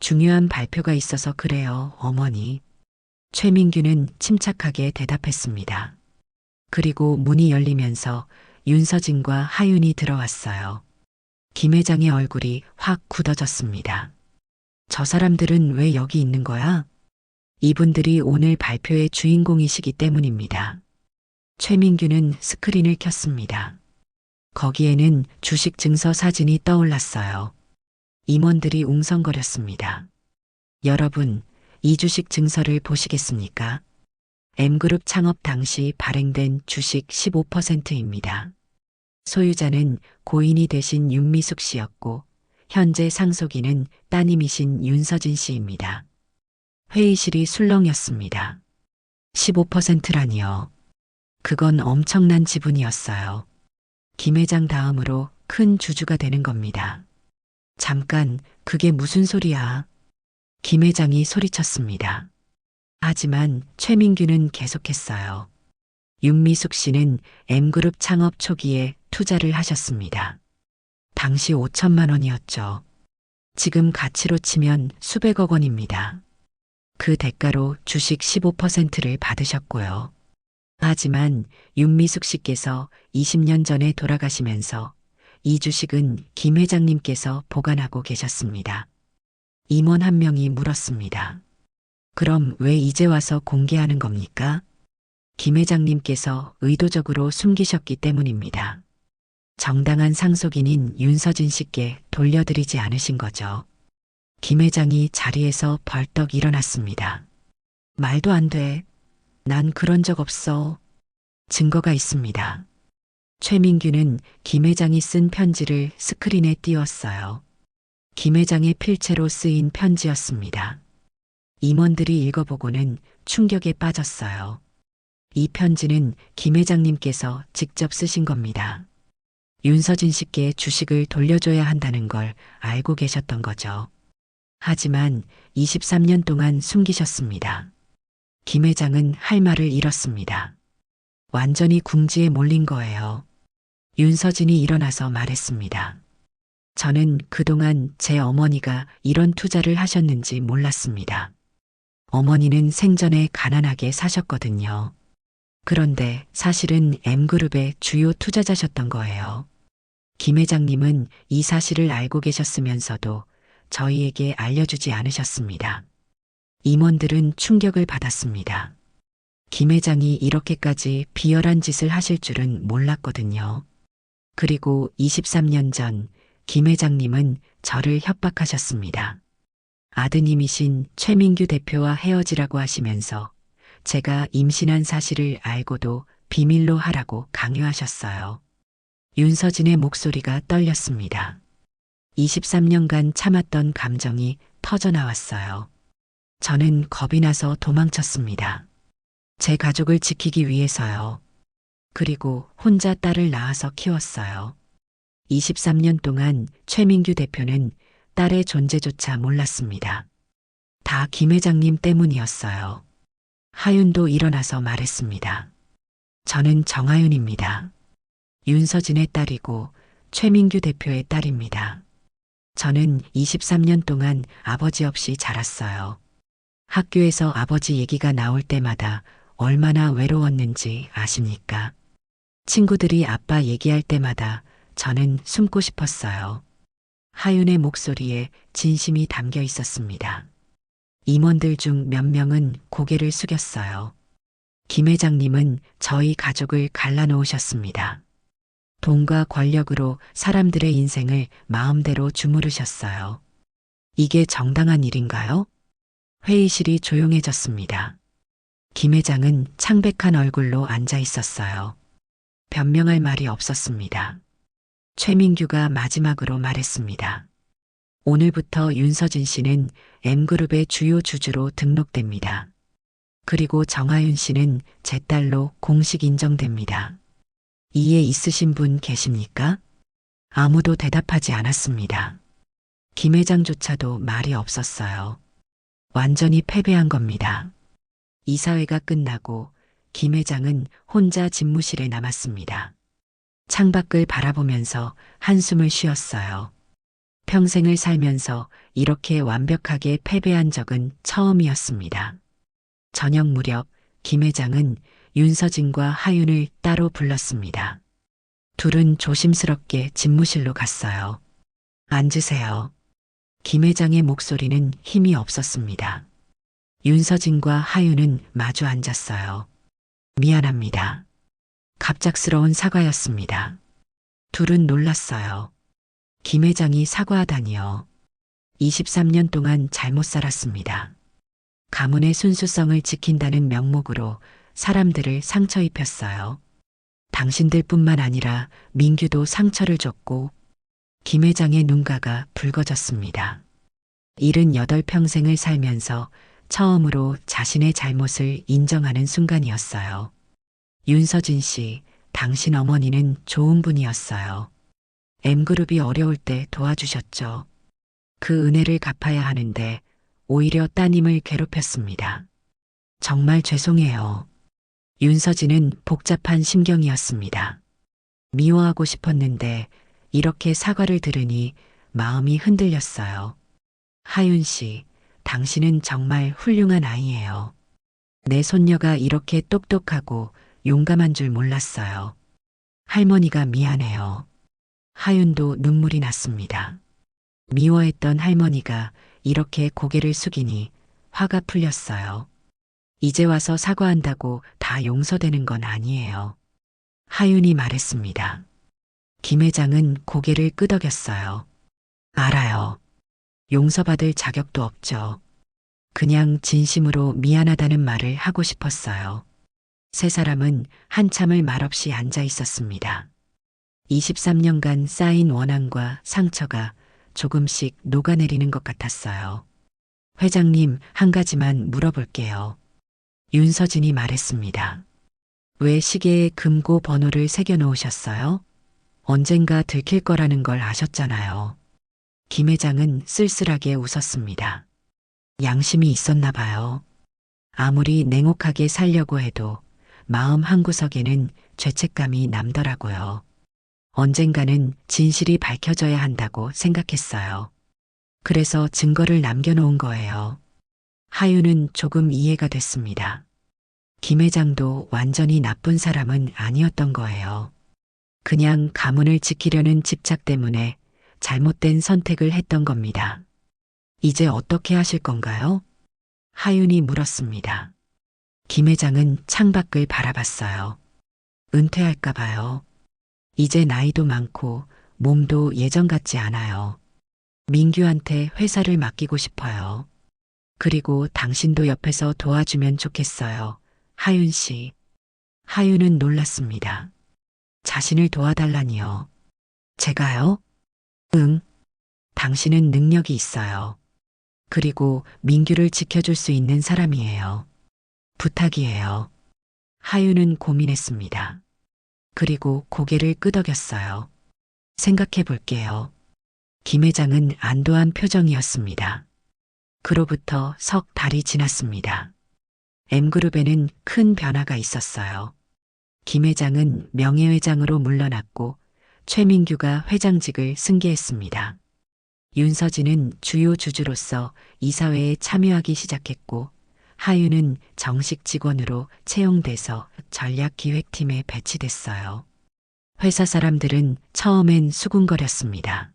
중요한 발표가 있어서 그래요, 어머니. 최민규는 침착하게 대답했습니다. 그리고 문이 열리면서 윤서진과 하윤이 들어왔어요. 김 회장의 얼굴이 확 굳어졌습니다. 저 사람들은 왜 여기 있는 거야? 이분들이 오늘 발표의 주인공이시기 때문입니다. 최민규는 스크린을 켰습니다. 거기에는 주식 증서 사진이 떠올랐어요. 임원들이 웅성거렸습니다. 여러분, 이 주식 증서를 보시겠습니까? M그룹 창업 당시 발행된 주식 15%입니다. 소유자는 고인이 되신 윤미숙 씨였고 현재 상속인은 따님이신 윤서진 씨입니다. 회의실이 술렁였습니다. 15%라니요. 그건 엄청난 지분이었어요. 김 회장 다음으로 큰 주주가 되는 겁니다. 잠깐, 그게 무슨 소리야? 김 회장이 소리쳤습니다. 하지만 최민규는 계속했어요. 윤미숙 씨는 M그룹 창업 초기에 투자를 하셨습니다. 당시 5천만 원이었죠. 지금 가치로 치면 수백억 원입니다. 그 대가로 주식 15%를 받으셨고요. 하지만 윤미숙 씨께서 20년 전에 돌아가시면서 이 주식은 김 회장님께서 보관하고 계셨습니다. 임원 한 명이 물었습니다. 그럼 왜 이제 와서 공개하는 겁니까? 김 회장님께서 의도적으로 숨기셨기 때문입니다. 정당한 상속인인 윤서진 씨께 돌려드리지 않으신 거죠. 김 회장이 자리에서 벌떡 일어났습니다. 말도 안 돼. 난 그런 적 없어. 증거가 있습니다. 최민규는 김 회장이 쓴 편지를 스크린에 띄웠어요. 김 회장의 필체로 쓰인 편지였습니다. 임원들이 읽어보고는 충격에 빠졌어요. 이 편지는 김 회장님께서 직접 쓰신 겁니다. 윤서진 씨께 주식을 돌려줘야 한다는 걸 알고 계셨던 거죠. 하지만 23년 동안 숨기셨습니다. 김 회장은 할 말을 잃었습니다. 완전히 궁지에 몰린 거예요. 윤서진이 일어나서 말했습니다. 저는 그동안 제 어머니가 이런 투자를 하셨는지 몰랐습니다. 어머니는 생전에 가난하게 사셨거든요. 그런데 사실은 M그룹의 주요 투자자셨던 거예요. 김 회장님은 이 사실을 알고 계셨으면서도 저희에게 알려주지 않으셨습니다. 임원들은 충격을 받았습니다. 김 회장이 이렇게까지 비열한 짓을 하실 줄은 몰랐거든요. 그리고 23년 전 김 회장님은 저를 협박하셨습니다. 아드님이신 최민규 대표와 헤어지라고 하시면서 제가 임신한 사실을 알고도 비밀로 하라고 강요하셨어요. 윤서진의 목소리가 떨렸습니다. 23년간 참았던 감정이 터져나왔어요. 저는 겁이 나서 도망쳤습니다. 제 가족을 지키기 위해서요. 그리고 혼자 딸을 낳아서 키웠어요. 23년 동안 최민규 대표는 딸의 존재조차 몰랐습니다. 다 김 회장님 때문이었어요. 하윤도 일어나서 말했습니다. 저는 정하윤입니다. 윤서진의 딸이고 최민규 대표의 딸입니다. 저는 23년 동안 아버지 없이 자랐어요. 학교에서 아버지 얘기가 나올 때마다 얼마나 외로웠는지 아십니까? 친구들이 아빠 얘기할 때마다 저는 숨고 싶었어요. 하윤의 목소리에 진심이 담겨 있었습니다. 임원들 중 몇 명은 고개를 숙였어요. 김 회장님은 저희 가족을 갈라놓으셨습니다. 돈과 권력으로 사람들의 인생을 마음대로 주무르셨어요. 이게 정당한 일인가요? 회의실이 조용해졌습니다. 김 회장은 창백한 얼굴로 앉아 있었어요. 변명할 말이 없었습니다. 최민규가 마지막으로 말했습니다. 오늘부터 윤서진 씨는 M그룹의 주요 주주로 등록됩니다. 그리고 정하윤 씨는 제 딸로 공식 인정됩니다. 이해 있으신 분 계십니까? 아무도 대답하지 않았습니다. 김 회장조차도 말이 없었어요. 완전히 패배한 겁니다. 이사회가 끝나고 김 회장은 혼자 집무실에 남았습니다. 창밖을 바라보면서 한숨을 쉬었어요. 평생을 살면서 이렇게 완벽하게 패배한 적은 처음이었습니다. 저녁 무렵 김 회장은 윤서진과 하윤을 따로 불렀습니다. 둘은 조심스럽게 집무실로 갔어요. 앉으세요. 김 회장의 목소리는 힘이 없었습니다. 윤서진과 하윤은 마주 앉았어요. 미안합니다. 갑작스러운 사과였습니다. 둘은 놀랐어요. 김 회장이 사과하다니요. 23년 동안 잘못 살았습니다. 가문의 순수성을 지킨다는 명목으로 사람들을 상처 입혔어요. 당신들뿐만 아니라 민규도 상처를 줬고 김 회장의 눈가가 붉어졌습니다. 78평생을 살면서 처음으로 자신의 잘못을 인정하는 순간이었어요. 윤서진 씨, 당신 어머니는 좋은 분이었어요. M그룹이 어려울 때 도와주셨죠. 그 은혜를 갚아야 하는데 오히려 따님을 괴롭혔습니다. 정말 죄송해요. 윤서진은 복잡한 심경이었습니다. 미워하고 싶었는데 이렇게 사과를 들으니 마음이 흔들렸어요. 하윤 씨, 당신은 정말 훌륭한 아이예요. 내 손녀가 이렇게 똑똑하고 용감한 줄 몰랐어요. 할머니가 미안해요. 하윤도 눈물이 났습니다. 미워했던 할머니가 이렇게 고개를 숙이니 화가 풀렸어요. 이제 와서 사과한다고 다 용서되는 건 아니에요. 하윤이 말했습니다. 김 회장은 고개를 끄덕였어요. 알아요. 용서받을 자격도 없죠. 그냥 진심으로 미안하다는 말을 하고 싶었어요. 세 사람은 한참을 말없이 앉아 있었습니다. 23년간 쌓인 원한과 상처가 조금씩 녹아내리는 것 같았어요. 회장님, 한 가지만 물어볼게요. 윤서진이 말했습니다. 왜 시계에 금고 번호를 새겨 놓으셨어요? 언젠가 들킬 거라는 걸 아셨잖아요. 김 회장은 쓸쓸하게 웃었습니다. 양심이 있었나 봐요. 아무리 냉혹하게 살려고 해도 마음 한구석에는 죄책감이 남더라고요. 언젠가는 진실이 밝혀져야 한다고 생각했어요. 그래서 증거를 남겨놓은 거예요. 하윤은 조금 이해가 됐습니다. 김 회장도 완전히 나쁜 사람은 아니었던 거예요. 그냥 가문을 지키려는 집착 때문에 잘못된 선택을 했던 겁니다. 이제 어떻게 하실 건가요? 하윤이 물었습니다. 김 회장은 창밖을 바라봤어요. 은퇴할까 봐요. 이제 나이도 많고 몸도 예전 같지 않아요. 민규한테 회사를 맡기고 싶어요. 그리고 당신도 옆에서 도와주면 좋겠어요. 하윤 씨. 하윤은 놀랐습니다. 자신을 도와달라니요. 제가요? 응. 당신은 능력이 있어요. 그리고 민규를 지켜줄 수 있는 사람이에요. 부탁이에요. 하윤은 고민했습니다. 그리고 고개를 끄덕였어요. 생각해 볼게요. 김 회장은 안도한 표정이었습니다. 그로부터 석 달이 지났습니다. M그룹에는 큰 변화가 있었어요. 김 회장은 명예회장으로 물러났고 최민규가 회장직을 승계했습니다. 윤서진은 주요 주주로서 이사회에 참여하기 시작했고 하윤은 정식 직원으로 채용돼서 전략기획팀에 배치됐어요. 회사 사람들은 처음엔 수군거렸습니다.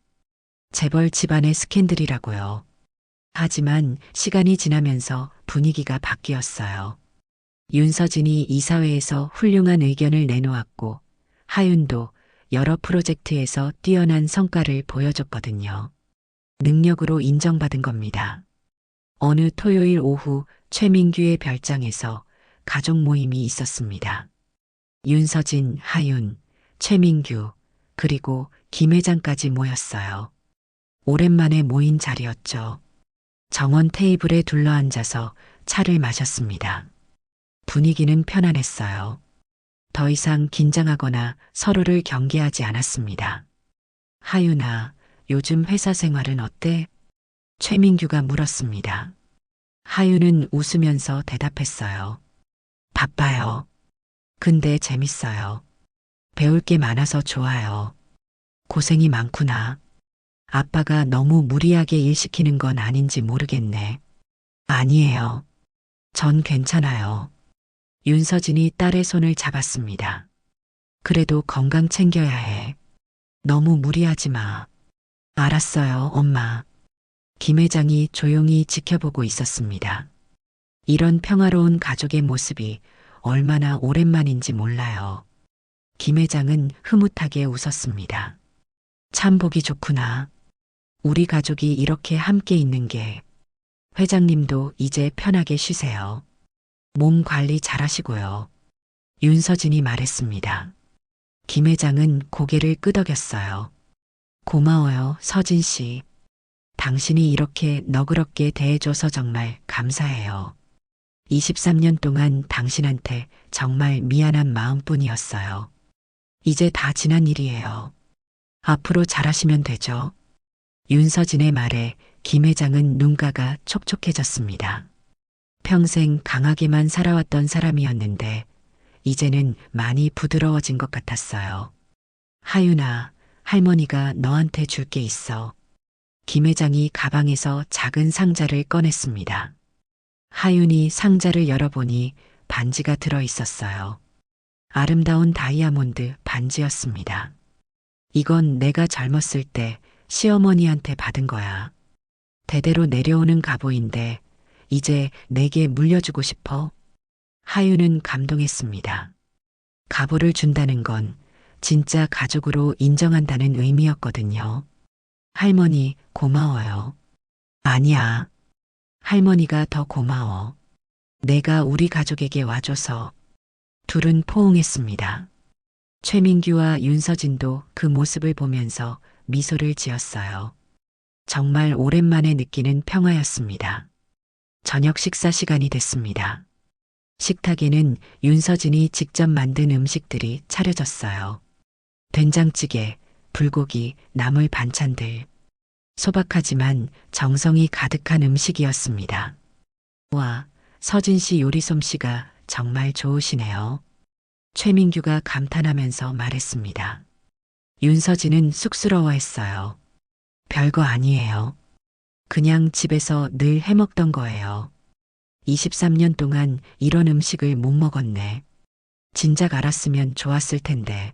재벌 집안의 스캔들이라고요. 하지만 시간이 지나면서 분위기가 바뀌었어요. 윤서진이 이사회에서 훌륭한 의견을 내놓았고 하윤도 여러 프로젝트에서 뛰어난 성과를 보여줬거든요. 능력으로 인정받은 겁니다. 어느 토요일 오후 최민규의 별장에서 가족 모임이 있었습니다. 윤서진, 하윤, 최민규, 그리고 김 회장까지 모였어요. 오랜만에 모인 자리였죠. 정원 테이블에 둘러앉아서 차를 마셨습니다. 분위기는 편안했어요. 더 이상 긴장하거나 서로를 경계하지 않았습니다. 하윤아, 요즘 회사 생활은 어때? 최민규가 물었습니다. 하윤은 웃으면서 대답했어요. 바빠요. 근데 재밌어요. 배울 게 많아서 좋아요. 고생이 많구나. 아빠가 너무 무리하게 일 시키는 건 아닌지 모르겠네. 아니에요. 전 괜찮아요. 윤서진이 딸의 손을 잡았습니다. 그래도 건강 챙겨야 해. 너무 무리하지 마. 알았어요, 엄마. 김 회장이 조용히 지켜보고 있었습니다. 이런 평화로운 가족의 모습이 얼마나 오랜만인지 몰라요. 김 회장은 흐뭇하게 웃었습니다. 참 보기 좋구나. 우리 가족이 이렇게 함께 있는 게. 회장님도 이제 편하게 쉬세요. 몸 관리 잘하시고요. 윤서진이 말했습니다. 김 회장은 고개를 끄덕였어요. 고마워요, 서진 씨. 당신이 이렇게 너그럽게 대해줘서 정말 감사해요. 23년 동안 당신한테 정말 미안한 마음뿐이었어요. 이제 다 지난 일이에요. 앞으로 잘하시면 되죠. 윤서진의 말에 김 회장은 눈가가 촉촉해졌습니다. 평생 강하게만 살아왔던 사람이었는데 이제는 많이 부드러워진 것 같았어요. 하윤아, 할머니가 너한테 줄 게 있어. 김 회장이 가방에서 작은 상자를 꺼냈습니다. 하윤이 상자를 열어보니 반지가 들어 있었어요. 아름다운 다이아몬드 반지였습니다. 이건 내가 젊었을 때 시어머니한테 받은 거야. 대대로 내려오는 가보인데 이제 내게 물려주고 싶어. 하윤은 감동했습니다. 가보를 준다는 건 진짜 가족으로 인정한다는 의미였거든요. 할머니, 고마워요. 아니야. 할머니가 더 고마워. 내가 우리 가족에게 와줘서. 둘은 포옹했습니다. 최민규와 윤서진도 그 모습을 보면서 미소를 지었어요. 정말 오랜만에 느끼는 평화였습니다. 저녁 식사 시간이 됐습니다. 식탁에는 윤서진이 직접 만든 음식들이 차려졌어요. 된장찌개, 불고기, 나물 반찬들. 소박하지만 정성이 가득한 음식이었습니다. 와, 서진 씨 요리 솜씨가 정말 좋으시네요. 최민규가 감탄하면서 말했습니다. 윤서진은 쑥스러워했어요. 별거 아니에요. 그냥 집에서 늘 해먹던 거예요. 23년 동안 이런 음식을 못 먹었네. 진작 알았으면 좋았을 텐데.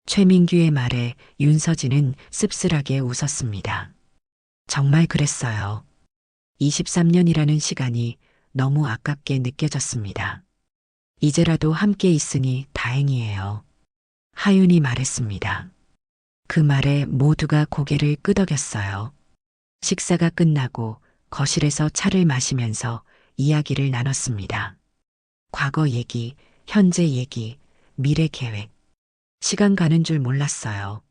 최민규의 말에 윤서진은 씁쓸하게 웃었습니다. 정말 그랬어요. 23년이라는 시간이 너무 아깝게 느껴졌습니다. 이제라도 함께 있으니 다행이에요. 하윤이 말했습니다. 그 말에 모두가 고개를 끄덕였어요. 식사가 끝나고 거실에서 차를 마시면서 이야기를 나눴습니다. 과거 얘기, 현재 얘기, 미래 계획. 시간 가는 줄 몰랐어요.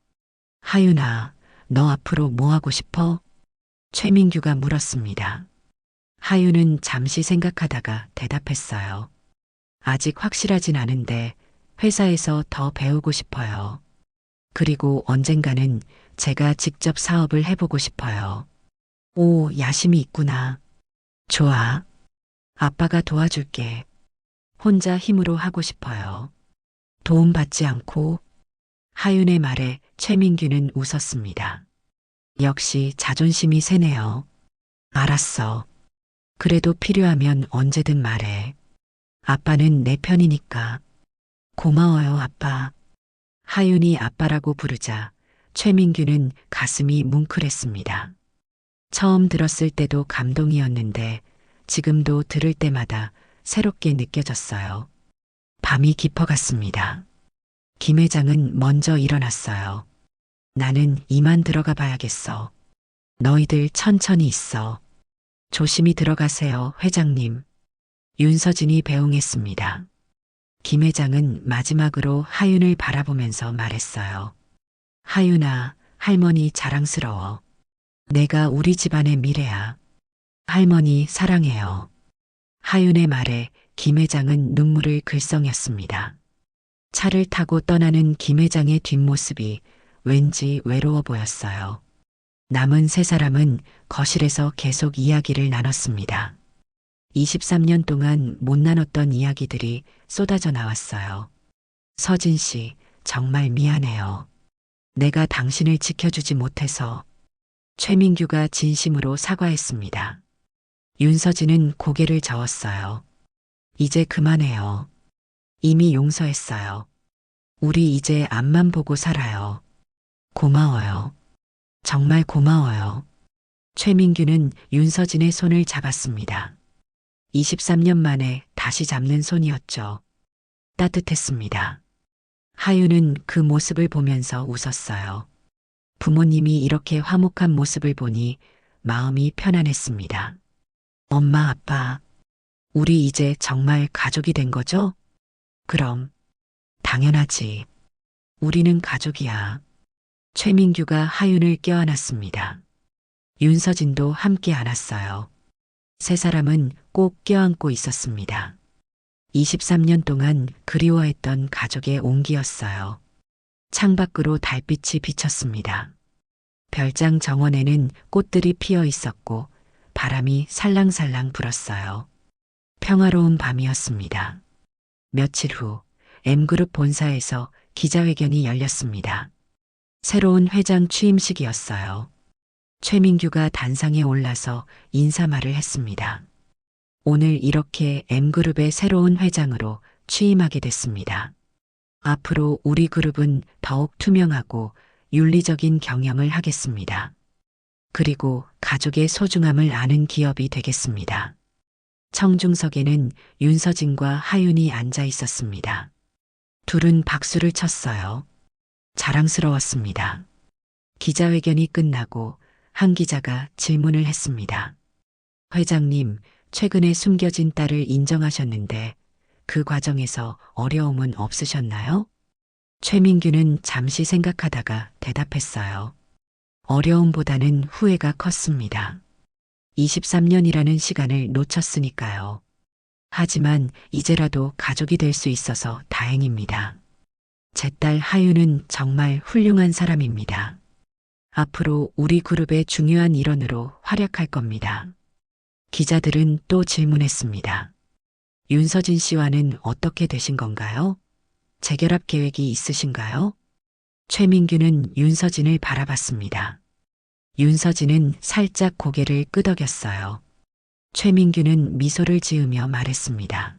하윤아, 너 앞으로 뭐 하고 싶어? 최민규가 물었습니다. 하윤은 잠시 생각하다가 대답했어요. 아직 확실하진 않은데 회사에서 더 배우고 싶어요. 그리고 언젠가는 제가 직접 사업을 해보고 싶어요. 오, 야심이 있구나. 좋아. 아빠가 도와줄게. 혼자 힘으로 하고 싶어요. 도움받지 않고. 하윤의 말에 최민규는 웃었습니다. 역시 자존심이 세네요. 알았어. 그래도 필요하면 언제든 말해. 아빠는 내 편이니까. 고마워요, 아빠. 하윤이 아빠라고 부르자 최민규는 가슴이 뭉클했습니다. 처음 들었을 때도 감동이었는데 지금도 들을 때마다 새롭게 느껴졌어요. 밤이 깊어갔습니다. 김 회장은 먼저 일어났어요. 나는 이만 들어가 봐야겠어. 너희들 천천히 있어. 조심히 들어가세요, 회장님. 윤서진이 배웅했습니다. 김 회장은 마지막으로 하윤을 바라보면서 말했어요. 하윤아, 할머니 자랑스러워. 내가 우리 집안의 미래야. 할머니 사랑해요. 하윤의 말에 김 회장은 눈물을 글썽였습니다. 차를 타고 떠나는 김 회장의 뒷모습이 왠지 외로워 보였어요. 남은 세 사람은 거실에서 계속 이야기를 나눴습니다. 23년 동안 못 나눴던 이야기들이 쏟아져 나왔어요. 서진 씨, 정말 미안해요. 내가 당신을 지켜주지 못해서. 최민규가 진심으로 사과했습니다. 윤서진은 고개를 저었어요. 이제 그만해요. 이미 용서했어요. 우리 이제 앞만 보고 살아요. 고마워요. 정말 고마워요. 최민규는 윤서진의 손을 잡았습니다. 23년 만에 다시 잡는 손이었죠. 따뜻했습니다. 하윤은 그 모습을 보면서 웃었어요. 부모님이 이렇게 화목한 모습을 보니 마음이 편안했습니다. 엄마, 아빠, 우리 이제 정말 가족이 된 거죠? 그럼, 당연하지. 우리는 가족이야. 최민규가 하윤을 껴안았습니다. 윤서진도 함께 안았어요. 세 사람은 꼭 껴안고 있었습니다. 23년 동안 그리워했던 가족의 온기였어요. 창밖으로 달빛이 비쳤습니다. 별장 정원에는 꽃들이 피어 있었고 바람이 살랑살랑 불었어요. 평화로운 밤이었습니다. 며칠 후 M그룹 본사에서 기자회견이 열렸습니다. 새로운 회장 취임식이었어요. 최민규가 단상에 올라서 인사말을 했습니다. 오늘 이렇게 M그룹의 새로운 회장으로 취임하게 됐습니다. 앞으로 우리 그룹은 더욱 투명하고 윤리적인 경영을 하겠습니다. 그리고 가족의 소중함을 아는 기업이 되겠습니다. 청중석에는 윤서진과 하윤이 앉아 있었습니다. 둘은 박수를 쳤어요. 자랑스러웠습니다. 기자회견이 끝나고 한 기자가 질문을 했습니다. 회장님, 최근에 숨겨진 딸을 인정하셨는데 그 과정에서 어려움은 없으셨나요? 최민규는 잠시 생각하다가 대답했어요. 어려움보다는 후회가 컸습니다. 23년이라는 시간을 놓쳤으니까요. 하지만 이제라도 가족이 될 수 있어서 다행입니다. 제 딸 하윤은 정말 훌륭한 사람입니다. 앞으로 우리 그룹의 중요한 일원으로 활약할 겁니다. 기자들은 또 질문했습니다. 윤서진 씨와는 어떻게 되신 건가요? 재결합 계획이 있으신가요? 최민규는 윤서진을 바라봤습니다. 윤서진은 살짝 고개를 끄덕였어요. 최민규는 미소를 지으며 말했습니다.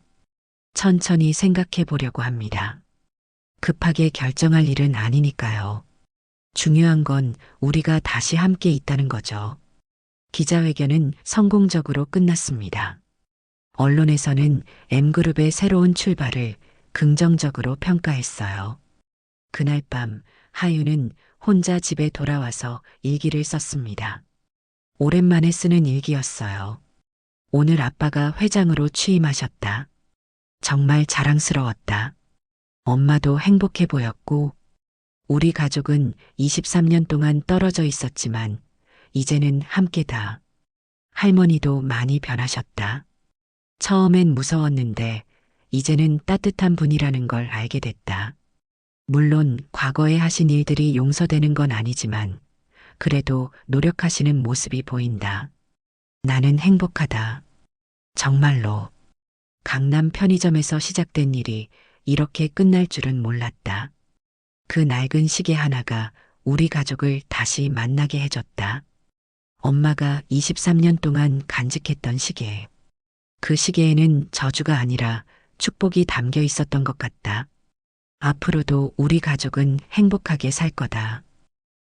천천히 생각해 보려고 합니다. 급하게 결정할 일은 아니니까요. 중요한 건 우리가 다시 함께 있다는 거죠. 기자회견은 성공적으로 끝났습니다. 언론에서는 M그룹의 새로운 출발을 긍정적으로 평가했어요. 그날 밤 하윤은 혼자 집에 돌아와서 일기를 썼습니다. 오랜만에 쓰는 일기였어요. 오늘 아빠가 회장으로 취임하셨다. 정말 자랑스러웠다. 엄마도 행복해 보였고, 우리 가족은 23년 동안 떨어져 있었지만, 이제는 함께다. 할머니도 많이 변하셨다. 처음엔 무서웠는데, 이제는 따뜻한 분이라는 걸 알게 됐다. 물론 과거에 하신 일들이 용서되는 건 아니지만, 그래도 노력하시는 모습이 보인다. 나는 행복하다. 정말로. 강남 편의점에서 시작된 일이 이렇게 끝날 줄은 몰랐다. 그 낡은 시계 하나가 우리 가족을 다시 만나게 해줬다. 엄마가 23년 동안 간직했던 시계. 그 시계에는 저주가 아니라 축복이 담겨 있었던 것 같다. 앞으로도 우리 가족은 행복하게 살 거다.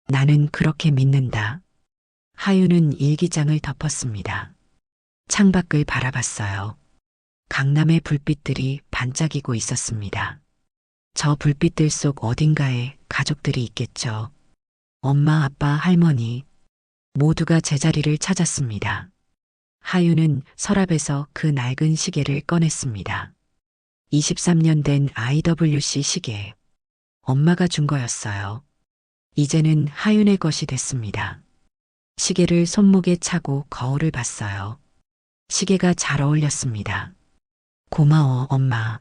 나는 그렇게 믿는다. 하윤은 일기장을 덮었습니다. 창밖을 바라봤어요. 강남의 불빛들이 반짝이고 있었습니다. 저 불빛들 속 어딘가에 가족들이 있겠죠. 엄마, 아빠, 할머니 모두가 제자리를 찾았습니다. 하윤은 서랍에서 그 낡은 시계를 꺼냈습니다. 23년 된 IWC 시계. 엄마가 준 거였어요. 이제는 하윤의 것이 됐습니다. 시계를 손목에 차고 거울을 봤어요. 시계가 잘 어울렸습니다. 고마워, 엄마.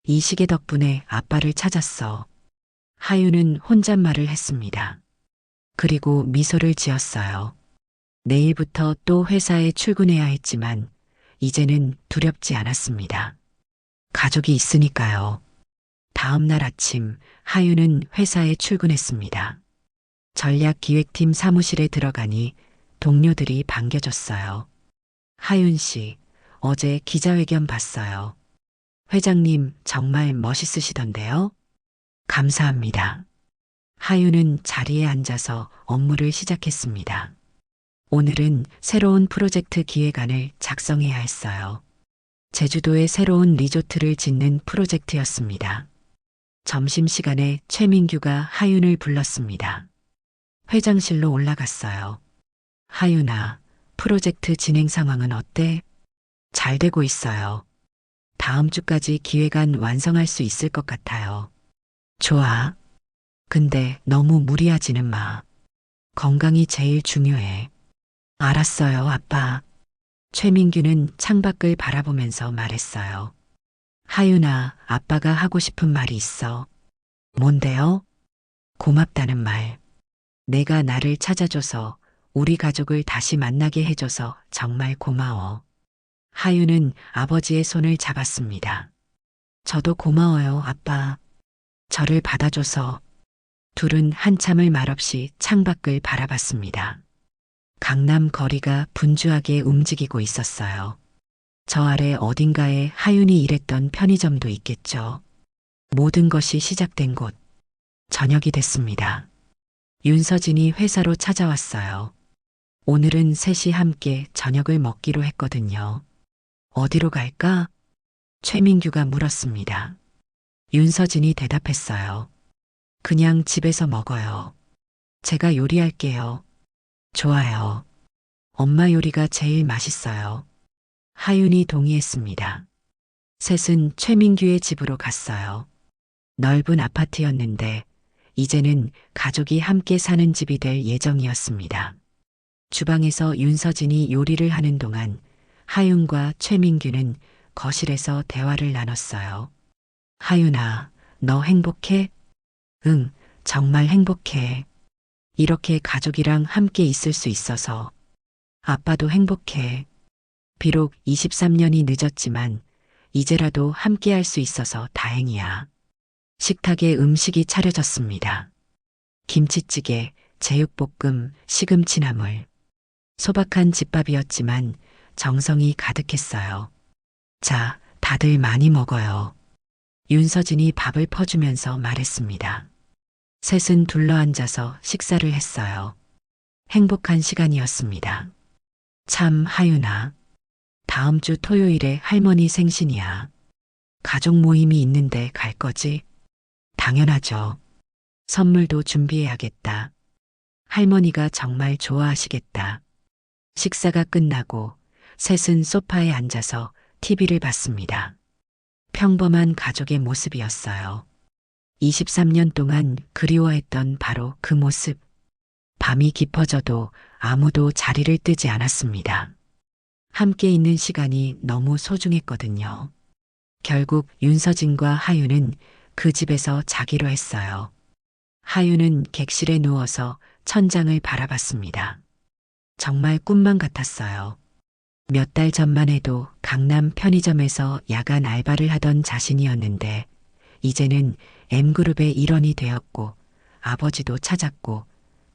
이 시계 덕분에 아빠를 찾았어. 하윤은 혼잣말을 했습니다. 그리고 미소를 지었어요. 내일부터 또 회사에 출근해야 했지만 이제는 두렵지 않았습니다. 가족이 있으니까요. 다음 날 아침 하윤은 회사에 출근했습니다. 전략기획팀 사무실에 들어가니 동료들이 반겨줬어요. 하윤 씨, 어제 기자회견 봤어요. 회장님 정말 멋있으시던데요? 감사합니다. 하윤은 자리에 앉아서 업무를 시작했습니다. 오늘은 새로운 프로젝트 기획안을 작성해야 했어요. 제주도에 새로운 리조트를 짓는 프로젝트였습니다. 점심시간에 최민규가 하윤을 불렀습니다. 회장실로 올라갔어요. 하윤아, 프로젝트 진행 상황은 어때? 잘 되고 있어요. 다음 주까지 기획안 완성할 수 있을 것 같아요. 좋아. 근데 너무 무리하지는 마. 건강이 제일 중요해. 알았어요, 아빠. 최민규는 창밖을 바라보면서 말했어요. 하윤아, 아빠가 하고 싶은 말이 있어. 뭔데요? 고맙다는 말. 내가 나를 찾아줘서 우리 가족을 다시 만나게 해줘서 정말 고마워. 하윤은 아버지의 손을 잡았습니다. 저도 고마워요, 아빠. 저를 받아줘서. 둘은 한참을 말없이 창밖을 바라봤습니다. 강남 거리가 분주하게 움직이고 있었어요. 저 아래 어딘가에 하윤이 일했던 편의점도 있겠죠. 모든 것이 시작된 곳. 저녁이 됐습니다. 윤서진이 회사로 찾아왔어요. 오늘은 셋이 함께 저녁을 먹기로 했거든요. 어디로 갈까? 최민규가 물었습니다. 윤서진이 대답했어요. 그냥 집에서 먹어요. 제가 요리할게요. 좋아요. 엄마 요리가 제일 맛있어요. 하윤이 동의했습니다. 셋은 최민규의 집으로 갔어요. 넓은 아파트였는데 이제는 가족이 함께 사는 집이 될 예정이었습니다. 주방에서 윤서진이 요리를 하는 동안 하윤과 최민규는 거실에서 대화를 나눴어요. 하윤아, 너 행복해? 응, 정말 행복해. 이렇게 가족이랑 함께 있을 수 있어서. 아빠도 행복해. 비록 23년이 늦었지만 이제라도 함께 할 수 있어서 다행이야. 식탁에 음식이 차려졌습니다. 김치찌개, 제육볶음, 시금치나물. 소박한 집밥이었지만 정성이 가득했어요. 자, 다들 많이 먹어요. 윤서진이 밥을 퍼주면서 말했습니다. 셋은 둘러앉아서 식사를 했어요. 행복한 시간이었습니다. 참, 하윤아. 다음 주 토요일에 할머니 생신이야. 가족 모임이 있는데 갈 거지? 당연하죠. 선물도 준비해야겠다. 할머니가 정말 좋아하시겠다. 식사가 끝나고 셋은 소파에 앉아서 TV를 봤습니다. 평범한 가족의 모습이었어요. 23년 동안 그리워했던 바로 그 모습. 밤이 깊어져도 아무도 자리를 뜨지 않았습니다. 함께 있는 시간이 너무 소중했거든요. 결국 윤서진과 하윤은 그 집에서 자기로 했어요. 하윤은 객실에 누워서 천장을 바라봤습니다. 정말 꿈만 같았어요. 몇 달 전만 해도 강남 편의점에서 야간 알바를 하던 자신이었는데 이제는 M그룹의 일원이 되었고 아버지도 찾았고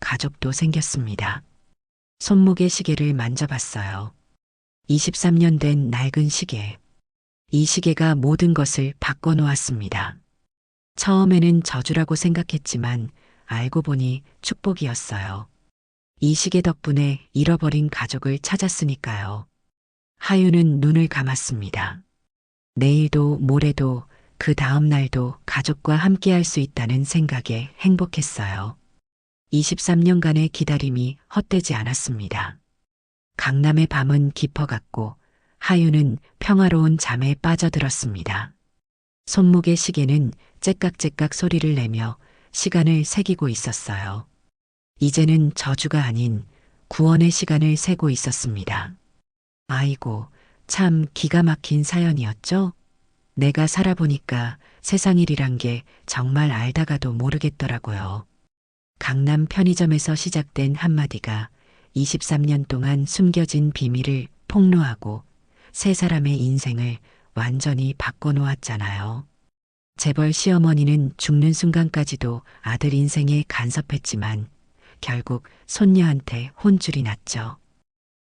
가족도 생겼습니다. 손목의 시계를 만져봤어요. 23년 된 낡은 시계. 이 시계가 모든 것을 바꿔놓았습니다. 처음에는 저주라고 생각했지만 알고 보니 축복이었어요. 이 시계 덕분에 잃어버린 가족을 찾았으니까요. 하윤은 눈을 감았습니다. 내일도 모레도 그 다음 날도 가족과 함께 할 수 있다는 생각에 행복했어요. 23년간의 기다림이 헛되지 않았습니다. 강남의 밤은 깊어갔고 하윤은 평화로운 잠에 빠져들었습니다. 손목의 시계는 째깍째깍 소리를 내며 시간을 새기고 있었어요. 이제는 저주가 아닌 구원의 시간을 세고 있었습니다. 아이고, 참 기가 막힌 사연이었죠? 내가 살아보니까 세상 일이란 게 정말 알다가도 모르겠더라고요. 강남 편의점에서 시작된 한마디가 23년 동안 숨겨진 비밀을 폭로하고 세 사람의 인생을 완전히 바꿔놓았잖아요. 재벌 시어머니는 죽는 순간까지도 아들 인생에 간섭했지만 결국 손녀한테 혼쭐이 났죠.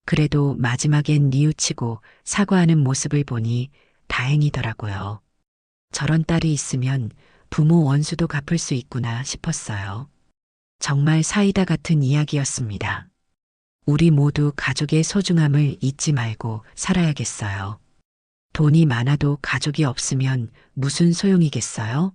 그래도 마지막엔 뉘우치고 사과하는 모습을 보니 다행이더라고요. 저런 딸이 있으면 부모 원수도 갚을 수 있구나 싶었어요. 정말 사이다 같은 이야기였습니다. 우리 모두 가족의 소중함을 잊지 말고 살아야겠어요. 돈이 많아도 가족이 없으면 무슨 소용이겠어요?